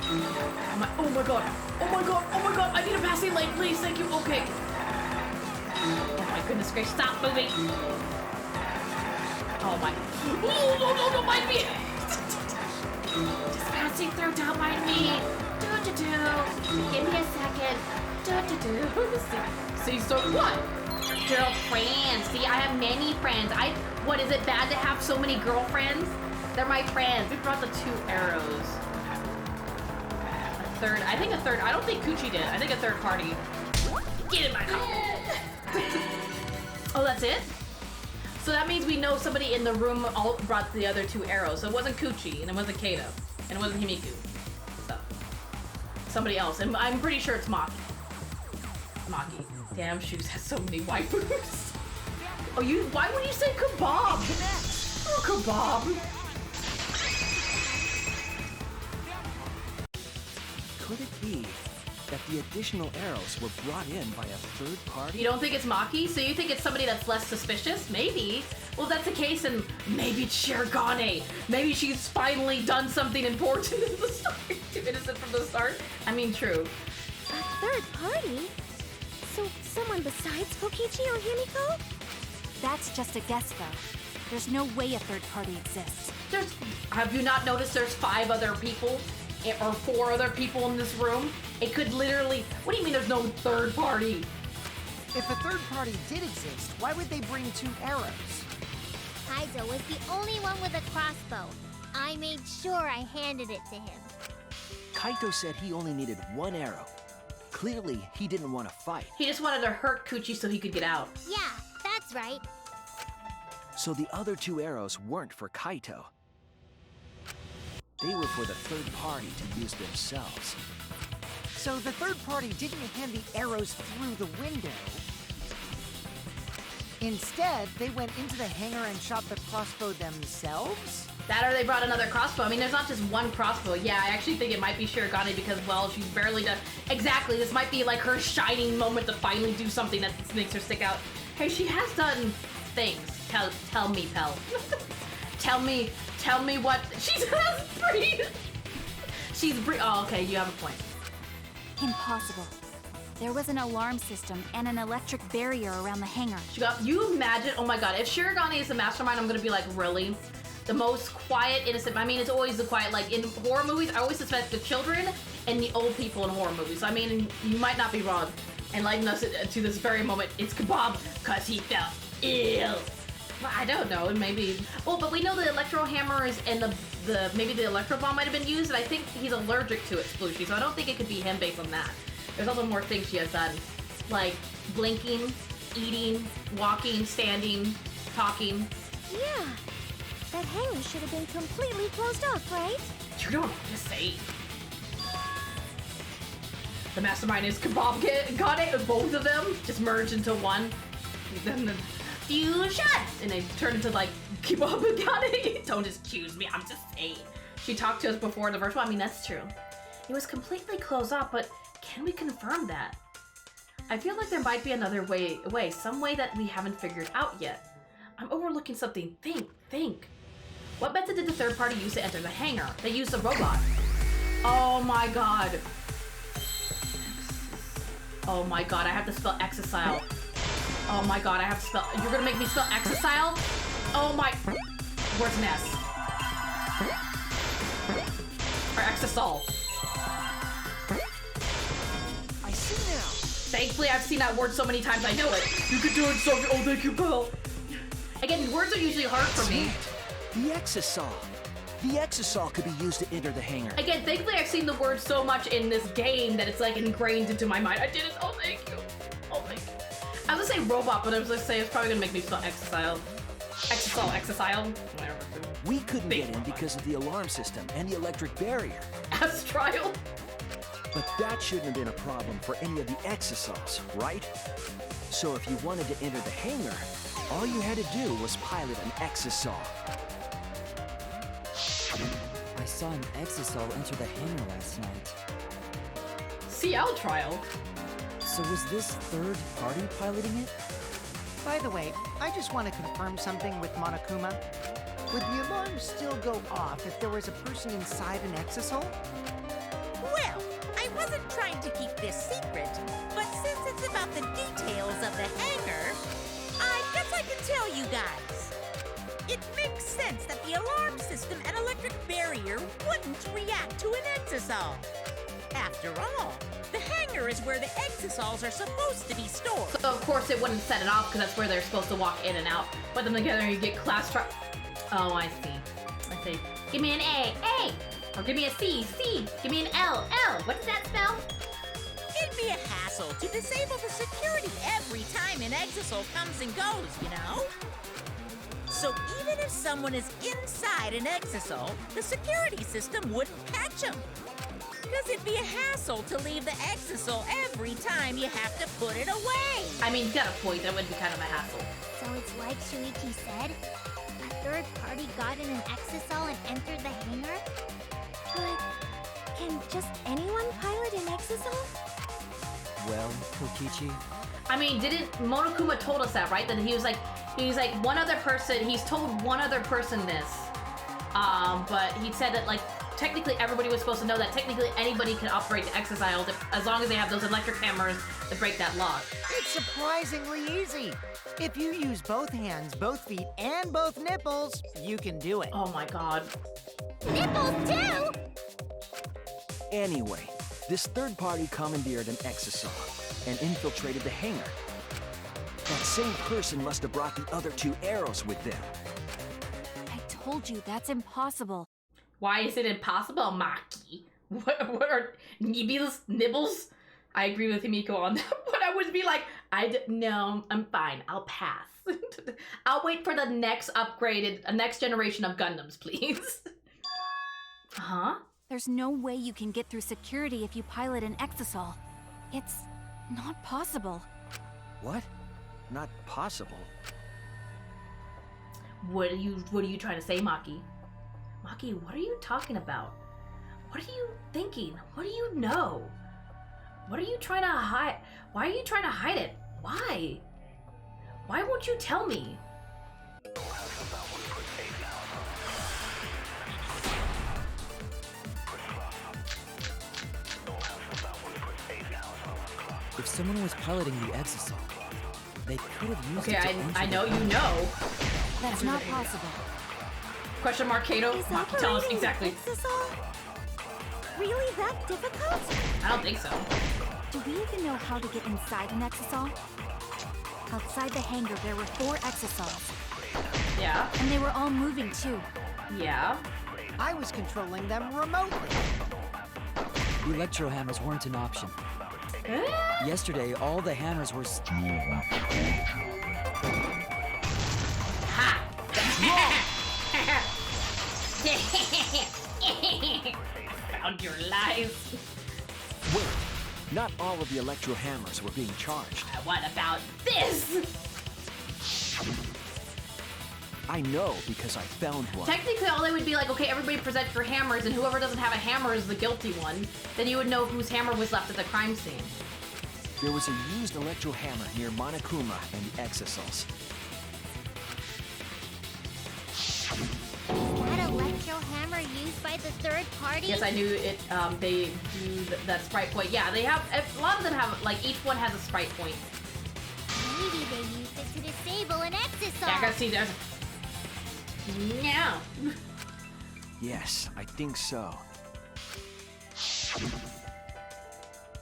Oh my god. Oh my god. Oh my god. I need a passing lane, please. Thank you. Okay. Oh my goodness gracious. Stop moving. Oh my... Oh, no, don't mind me. Just passing through, don't mind me. Give me a second. See, so what? Girlfriends. See, I have many friends. What, is it bad to have so many girlfriends? They're my friends. We brought the 2 arrows. A third, I don't think Kuchi did. I think a third party. Get in my car. Oh, that's it? So that means we know somebody in the room all brought the other 2 arrows. So it wasn't Kuchi, and it wasn't Kato, and it wasn't Himiku. So, somebody else. And I'm pretty sure it's Maki. Maki. Damn, Shoes has so many waifus. Oh, why would you say kebab? Oh, kebab. Could it be that the additional arrows were brought in by a third party? You don't think it's Maki? So you think it's somebody that's less suspicious? Maybe. Well, if that's the case, and maybe it's Shirogane. Maybe she's finally done something important in the story. Too innocent from the start. I mean, true. A third party? So someone besides Kokichi or Himiko? That's just a guess, though. There's no way a third party exists. Have you not noticed there's 5 other people? Or 4 other people in this room? It could literally... What do you mean there's no third party? If a third party did exist, why would they bring 2 arrows? Kaido was the only one with a crossbow. I made sure I handed it to him. Kaito said he only needed 1 arrow. Clearly, he didn't want to fight. He just wanted to hurt Kuchi so he could get out. Yeah, that's right. So the other 2 arrows weren't for Kaito. They were for the third party to use themselves. So the third party didn't hand the arrows through the window. Instead, they went into the hangar and shot the crossbow themselves? That or they brought another crossbow. I mean, there's not just one crossbow. Yeah, I actually think it might be Shirogane because, well, she's barely done... Exactly, this might be like her shining moment to finally do something that makes her stick out. Hey, she has done things. Tell me, Pell. Tell me what... She has breathed. Oh, okay, you have a point. Impossible. There was an alarm system and an electric barrier around the hangar. You imagine... Oh my god, if Shirogane is the mastermind, I'm gonna be like, really? The most quiet, innocent... I mean, it's always the quiet... Like, in horror movies, I always suspect the children and the old people in horror movies. I mean, you might not be wrong. Enlighten us to this very moment. It's Kebab, cause he felt ill. Well, I don't know, maybe. Well, but we know the electro hammers and the maybe the electro bomb might have been used, and I think he's allergic to it, Splooshy, so I don't think it could be him based on that. There's also more things she has done, like blinking, eating, walking, standing, talking. Yeah. That hangar should have been completely closed off, right? You don't just say. The mastermind is Kebab got it, both of them just merged into one. Then the fusion! And they turn into like Kebab got it. Don't just accuse me, I'm just saying. She talked to us before in the virtual, I mean, that's true. It was completely closed off, but can we confirm that? I feel like there might be another way, some way that we haven't figured out yet. I'm overlooking something. Think. What method did the third party use to enter the hangar? They used a robot. Oh my god. Oh my god, I have to spell exisile. Oh my god, I have to spell. You're gonna make me spell exisile? Oh my. Where's an S? Or exisol. I see now. Thankfully, I've seen that word so many times I know it. You can do it, Stuffy. Oh, thank you, pal. Again, words are usually hard for me. The exisol. The exisol could be used to enter the hangar. Again, thankfully I've seen the word so much in this game that it's like ingrained into my mind. I did it. Oh, thank you. Oh, thank you. I was gonna say robot, but I was gonna say it's probably gonna make me spell exisile. Exisile. Whatever. We couldn't get in because of the alarm system and the electric barrier. As trial. But that shouldn't have been a problem for any of the exisols, right? So if you wanted to enter the hangar, all you had to do was pilot an exisol. I saw an exisol enter the hangar last night. CL trial? So was this third party piloting it? By the way, I just want to confirm something with Monokuma. Would the alarm still go off if there was a person inside an exisol? Well, I wasn't trying to keep this secret, but since it's about the details of the hangar, I guess I can tell you guys. It makes sense that the alarm system and electric barrier wouldn't react to an exisol. After all, the hangar is where the exisols are supposed to be stored. So of course it wouldn't set it off because that's where they're supposed to walk in and out. Put them together and you get class tri- Oh, I see. Give me an A. Or give me a C. Give me an L. What does that spell? It'd be a hassle to disable the security every time an exisol comes and goes, you know? So even if someone is inside an exisol, the security system wouldn't catch them. Because it'd be a hassle to leave the exisol every time you have to put it away. I mean, you got a point. That would be kind of a hassle. So it's like Shuichi said? A third party got in an exisol and entered the hangar? But can just anyone pilot an exisol? Well, Kokichi, I mean, didn't Monokuma told us that, right? That he was like one other person. He's told one other person this, but he said that like technically everybody was supposed to know that technically anybody can operate the exisile as long as they have those electric hammers to break that lock. It's surprisingly easy. If you use both hands, both feet, and both nipples, you can do it. Oh my god. Nipples too? Anyway, this third party commandeered an exisol and infiltrated the hangar. That same person must have brought the other two arrows with them. I told you that's impossible. Why is it impossible, Maki? What are nibbles? I agree with Himiko on that, but I would be like, no, I'm fine. I'll pass. I'll wait for the next next generation of Gundams, please. Huh? There's no way you can get through security if you pilot an exisol. It's not possible. What? Not possible. What are you trying to say, Maki? Maki, what are you talking about? What are you thinking? What do you know? What are you trying to hide? Why are you trying to hide it? Why? Why won't you tell me? if someone was piloting the exisol, they could have used it to enter I know the you know. That's not possible. Question mark, Kato. Is Maki, tell us operating exactly. an exisol? really that difficult? I don't think so. Do we even know how to get inside an exisal? Outside the hangar, there were 4 exisals, Yeah. and they were all moving too. Yeah. I was controlling them remotely. The electro hammers weren't an option. Yesterday, all the hammers were still Ha! Found your lies. Wait, not all of the electro hammers were being charged. What about this? I know because I found one. Technically, all they would be like, okay, everybody present your hammers, and whoever doesn't have a hammer is the guilty one. Then you would know whose hammer was left at the crime scene. There was a used electro hammer near Monokuma and the Exisals. That electro hammer used by the third party? Yes, I knew it. They do that sprite point. Yeah, they have. A lot of them have, like, each one has a sprite point. Maybe they used it to disable an exisal. Yeah, I gotta see. There's. Yeah. Yes, I think so.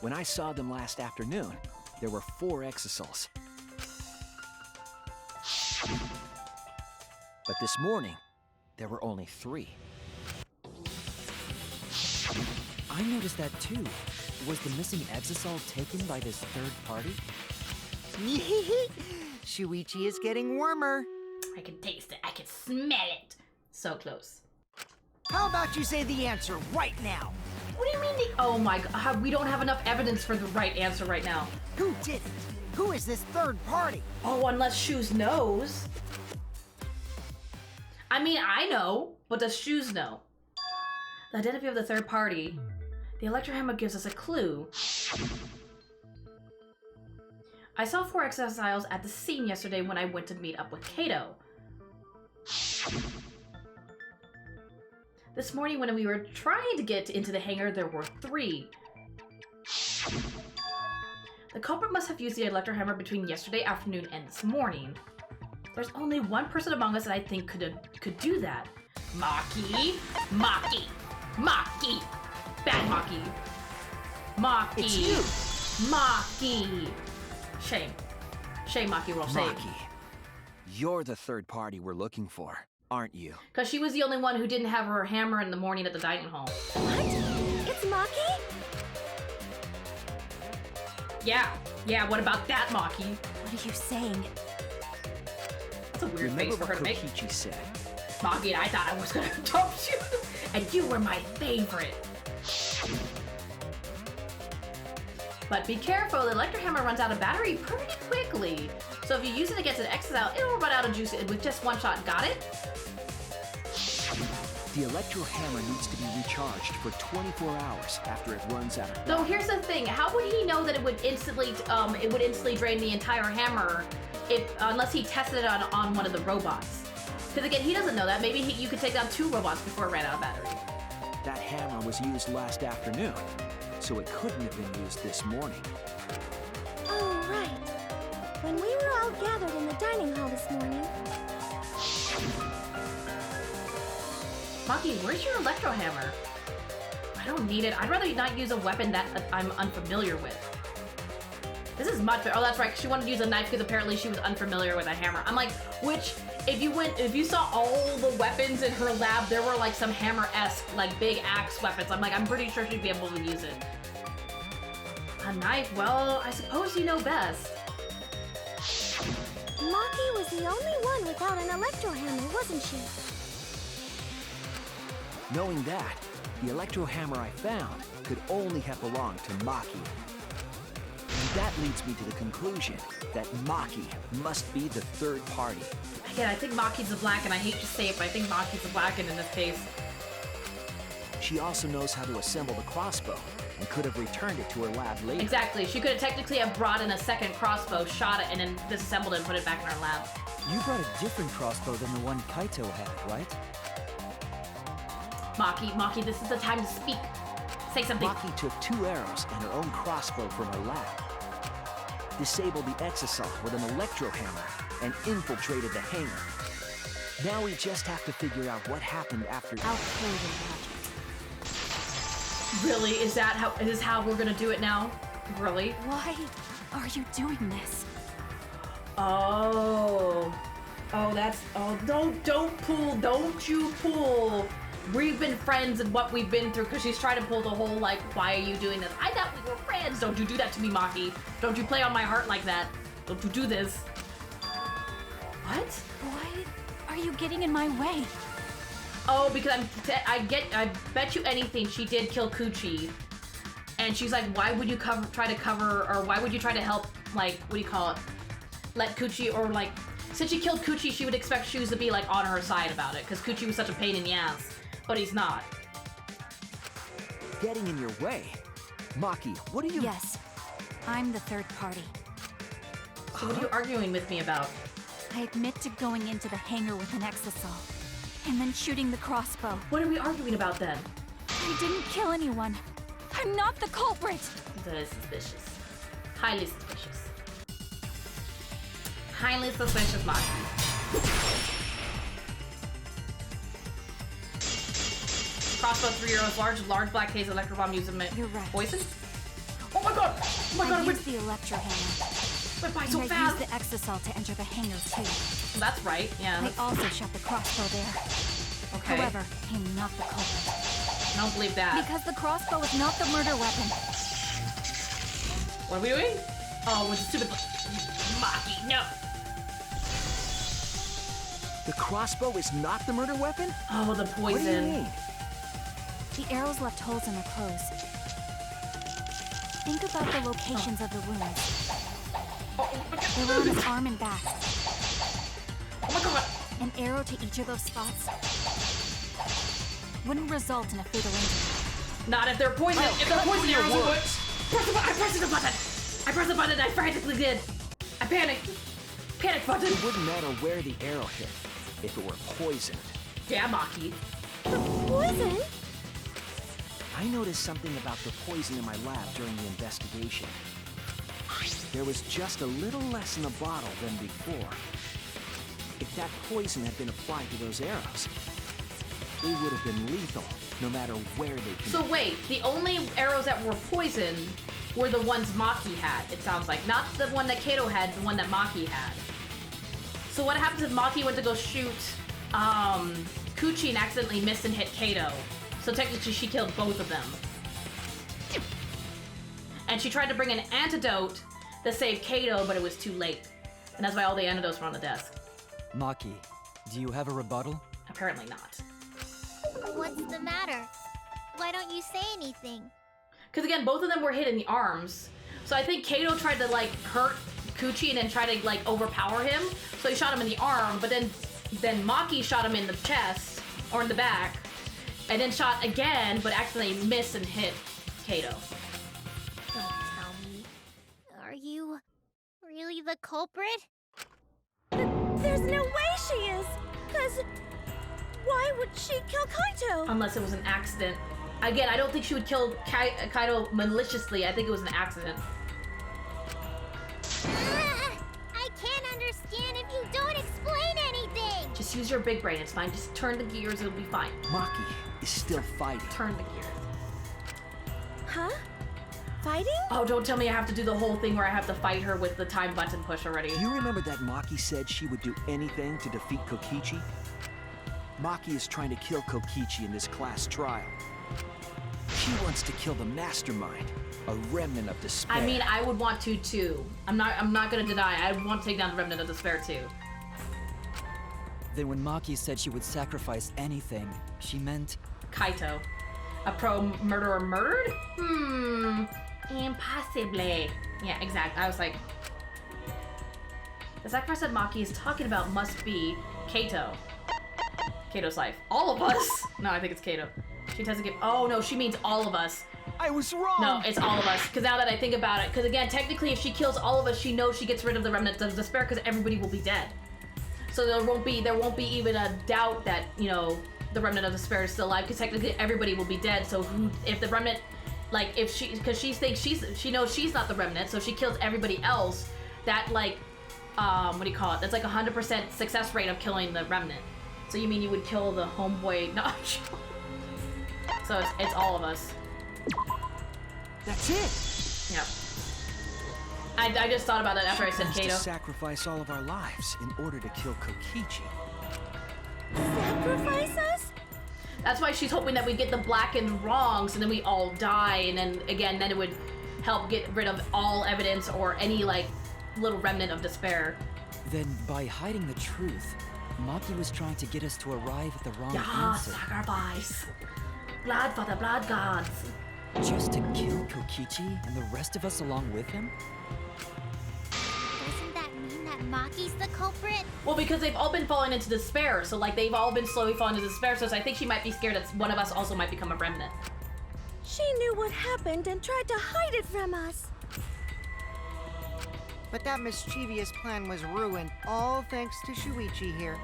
When I saw them last afternoon, there were 4 Exisals. But this morning, there were only 3. I noticed that too. Was the missing exisal taken by this third party? Shuichi is getting warmer. I can taste it. I can smell it. So close. How about you say the answer right now? What do you mean? Oh my god, we don't have enough evidence for the right answer right now. Who did it? Who is this third party? Oh, unless Shoes knows. I mean, I know, but does Shoes know? The identity of the third party. The electrohammer gives us a clue. I saw 4 exiles at the scene yesterday when I went to meet up with Kato. This morning when we were trying to get into the hangar, there were 3. The culprit must have used the electrohammer between yesterday afternoon and this morning. There's only one person among us that I think could do that. Maki! Maki! Maki! Bad Maki! Maki! It's you! Maki! Shame. Shame, Maki, roll shame. Maki, you're the third party we're looking for, aren't you? Because she was the only one who didn't have her hammer in the morning at the dining hall. What? It's Maki? Yeah, what about that, Maki? What are you saying? That's a weird Remember face for her what to make. Kokichi said. Maki, I thought I was gonna dump you, and you were my favorite. But be careful, the electrohammer runs out of battery pretty quickly. So if you use it against an exile, it'll run out of juice with just one shot. Got it? The electro hammer needs to be recharged for 24 hours after it runs out of Though here's the thing: how would he know that it would instantly drain the entire hammer, unless he tested it on one of the robots? Because again, he doesn't know that. Maybe you could take down 2 robots before it ran out of battery. That hammer was used last afternoon, so it couldn't have been used this morning. Oh, right. When we were all gathered in the dining hall this morning. Maki, where's your electrohammer? I don't need it. I'd rather not use a weapon that I'm unfamiliar with. This is much better. Oh, that's right. 'Cause she wanted to use a knife because apparently she was unfamiliar with a hammer. I'm like, which, if you saw all the weapons in her lab, there were like some hammer-esque, like big axe weapons. I'm like, I'm pretty sure she'd be able to use it. A knife? Well, I suppose you know best. Maki was the only one without an electrohammer, wasn't she? Knowing that, the electro hammer I found could only have belonged to Maki. And that leads me to the conclusion that Maki must be the third party. Again, I think Maki's a black, and I hate to say it, but I think Maki's a black in this case. She also knows how to assemble the crossbow and could have returned it to her lab later. Exactly. She could have technically have brought in a second crossbow, shot it, and then disassembled it and put it back in her lab. You brought a different crossbow than the one Kaito had, right? Maki, this is the time to speak. Say something. Maki took 2 arrows and her own crossbow from her lab, disabled the exisal with an electro hammer, and infiltrated the hangar. Now we just have to figure out what happened after. I'll kill your logic. Really? Is this how we're gonna do it now? Really? Why are you doing this? Oh, don't you pull. We've been friends and what we've been through, because she's trying to pull the whole, like, why are you doing this? I thought we were friends. Don't you do that to me, Maki. Don't you play on my heart like that. Don't you do this. What? Why are you getting in my way? Oh, because I bet you anything she did kill Kuchi. And she's like, why would you try to help, like, what do you call it? Let Kuchi, or like, since she killed Kuchi, she would expect Shoes to be like on her side about it, because Kuchi was such a pain in the ass. But he's not. Getting in your way? Maki, what are you... Yes, I'm the third party. So what are you arguing with me about? I admit to going into the hangar with an exisal, and then shooting the crossbow. What are we arguing about then? I didn't kill anyone. I'm not the culprit. That is suspicious. Highly suspicious. Highly suspicious, Maki. Crossbow 3 euros, large black case, electro bomb used in You're right. poison? Oh my god! Oh my god, I used the electro hammer. Went by And so I fast! used the exisal to enter the hangar too. That's right, yeah. I also shot the crossbow there. Okay. However, I'm not the culprit. I don't believe that. Because the crossbow is not the murder weapon. What are we doing? Oh, with the stupid... Maki, no! The crossbow is not the murder weapon? Oh, the poison. What do you mean? The arrows left holes in her clothes. Think about the locations of the wounds. They were on his arm and back. Oh my god! An arrow to each of those spots wouldn't result in a fatal injury. Not if they're poison. If they're poison arrows, it would. I pressed the button. I pressed the button. I frantically did. I panicked. Panic button. It wouldn't matter where the arrow hit if it were poisoned. Yeah, Maki. Poison? I noticed something about the poison in my lab during the investigation. There was just a little less in the bottle than before. If that poison had been applied to those arrows, they would have been lethal, no matter where they came. So wait, the only arrows that were poisoned were the ones Maki had, it sounds like. Not the one that Kato had, the one that Maki had. So what happens if Maki went to go shoot Kuchi and accidentally missed and hit Kato? So technically she killed both of them. And she tried to bring an antidote to save Kato, but it was too late. And that's why all the antidotes were on the desk. Maki, do you have a rebuttal? Apparently not. What's the matter? Why don't you say anything? Because again, both of them were hit in the arms. So I think Kato tried to like hurt Kuchi and then try to like overpower him. So he shot him in the arm, but then Maki shot him in the chest or in the back. And then shot again, but accidentally missed and hit Kato. Don't tell me. Are you really the culprit? There's no way she is! Cause why would she kill Kaito? Unless it was an accident. Again, I don't think she would kill Kaito maliciously. I think it was an accident. I can't understand if you don't explain anything! Just use your big brain, it's fine. Just turn the gears, it'll be fine. Maki is still fighting. Turn the gears. Huh? Fighting? Oh, don't tell me I have to do the whole thing where I have to fight her with the time button push already. Do you remember that Maki said she would do anything to defeat Kokichi? Maki is trying to kill Kokichi in this class trial. She wants to kill the mastermind, a remnant of despair. I mean, I would want to too. I'm not gonna deny, I would want to take down the remnant of despair too. Then when Maki said she would sacrifice anything, she meant... Kaito. A pro-murderer murdered? Impossibly. Yeah, exactly. I was like... The sacrifice that Maki is talking about must be Kato. Kato's life. All of us? No, I think it's Kato. She doesn't give... Oh, no, she means all of us. I was wrong! No, it's all of us. Because now that I think about it, because again, technically if she kills all of us, she knows she gets rid of the remnant of despair because everybody will be dead. So there won't be even a doubt that, you know, the remnant of despair is still alive because technically everybody will be dead. So if the remnant, like if she, because she thinks she knows she's not the remnant, so she kills everybody else. That like, what do you call it? That's like 100% success rate of killing the remnant. So you mean you would kill the homeboy? No. So it's all of us. That's it! Yeah. I just thought about that after I said She plans Kato. to sacrifice all of our lives in order to kill Kokichi. Sacrifice us? That's why she's hoping that we get the blackened wrongs and then we all die, and then again, then it would help get rid of all evidence or any like little remnant of despair. Then, by hiding the truth, Maki was trying to get us to arrive at the wrong Yeah, answer. sacrifice. Blood for the blood gods. Just to kill Kokichi and the rest of us along with him? Doesn't that mean that Maki's the culprit? Well, because they've all been falling into despair, so like they've all been slowly falling into despair, so I think she might be scared that one of us also might become a remnant. She knew what happened and tried to hide it from us. But that mischievous plan was ruined, all thanks to Shuichi here.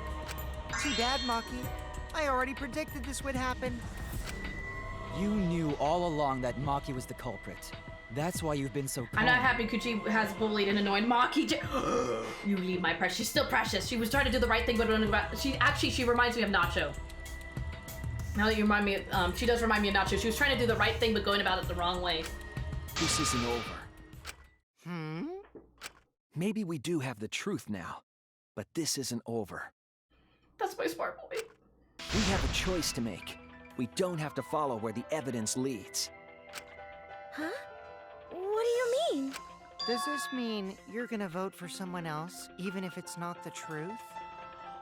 Too bad, Maki. I already predicted this would happen. You knew all along that Maki was the culprit. That's why you've been so calm. I'm not happy Kuchi has bullied and annoyed Maki. You leave my precious. She's still precious. She was trying to do the right thing, but she reminds me of Nacho. Now that you remind me, she does remind me of Nacho. She was trying to do the right thing, but going about it the wrong way. This isn't over. Maybe we do have the truth now, but this isn't over. That's my smart boy. We have a choice to make. We don't have to follow where the evidence leads. Huh? What do you mean? Does this mean you're gonna vote for someone else, even if it's not the truth?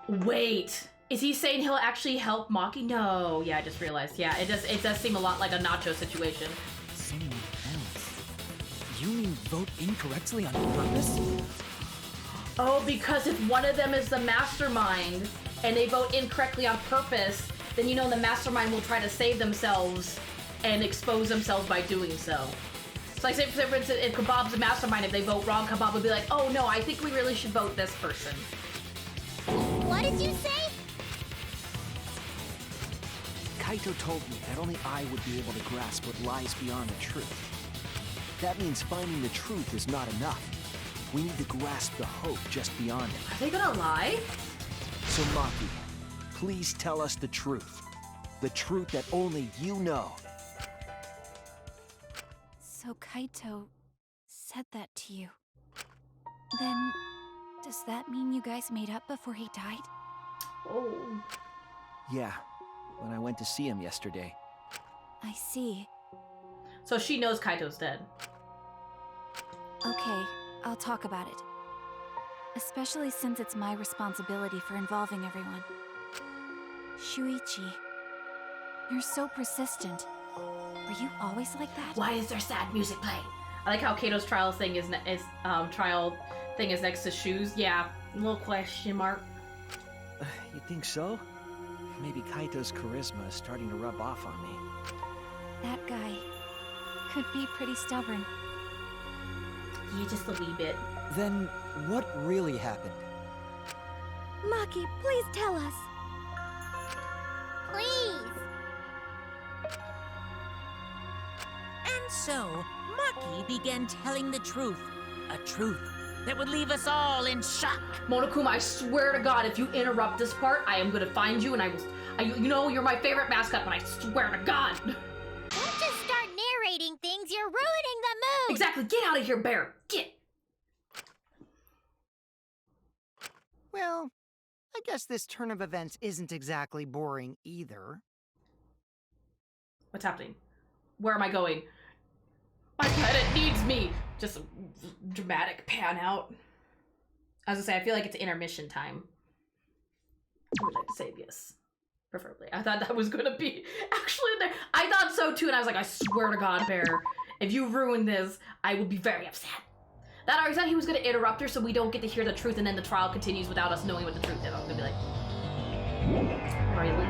Wait, is he saying he'll actually help Maki? No, yeah, I just realized. Yeah, it does seem a lot like a Nacho situation. Someone else? You mean vote incorrectly on purpose? Oh, because if one of them is the mastermind and they vote incorrectly on purpose, then you know the mastermind will try to save themselves and expose themselves by doing so. So like say for instance, if Kebab's the mastermind, if they vote wrong, Kebab would be like, oh no, I think we really should vote this person. What did you say? Kaito told me that only I would be able to grasp what lies beyond the truth. That means finding the truth is not enough. We need to grasp the hope just beyond it. Are they gonna lie? So Maki, please tell us the truth. The truth that only you know. So Kaito said that to you. Then, does that mean you guys made up before he died? Oh. Yeah, when I went to see him yesterday. I see. So she knows Kaito's dead. Okay, I'll talk about it. Especially since it's my responsibility for involving everyone. Shuichi, you're so persistent. Were you always like that? Why is there sad music playing? I like how Kato's trial thing is next to shoes. Yeah, little question mark. You think so? Maybe Kaito's charisma is starting to rub off on me. That guy could be pretty stubborn. Yeah, just a wee bit. Then, what really happened? Maki, please tell us. Please. And so, Maki began telling the truth. A truth that would leave us all in shock. Monokuma, I swear to God, if you interrupt this part, I am gonna find you and you know you're my favorite mascot, but I swear to God. Don't just start narrating things, you're ruining the mood! Exactly, get out of here, Bear, get! Well, I guess this turn of events isn't exactly boring either. What's happening? Where am I going? My planet needs me! Just a dramatic pan out. I was gonna say, I feel like it's intermission time. I would like to save yes. Preferably. I thought that was gonna be actually there. I thought so too, and I was like, I swear to God, Bear, if you ruin this, I will be very upset. That already said he was gonna interrupt her so we don't get to hear the truth and then the trial continues without us knowing what the truth is. I was gonna be like, really?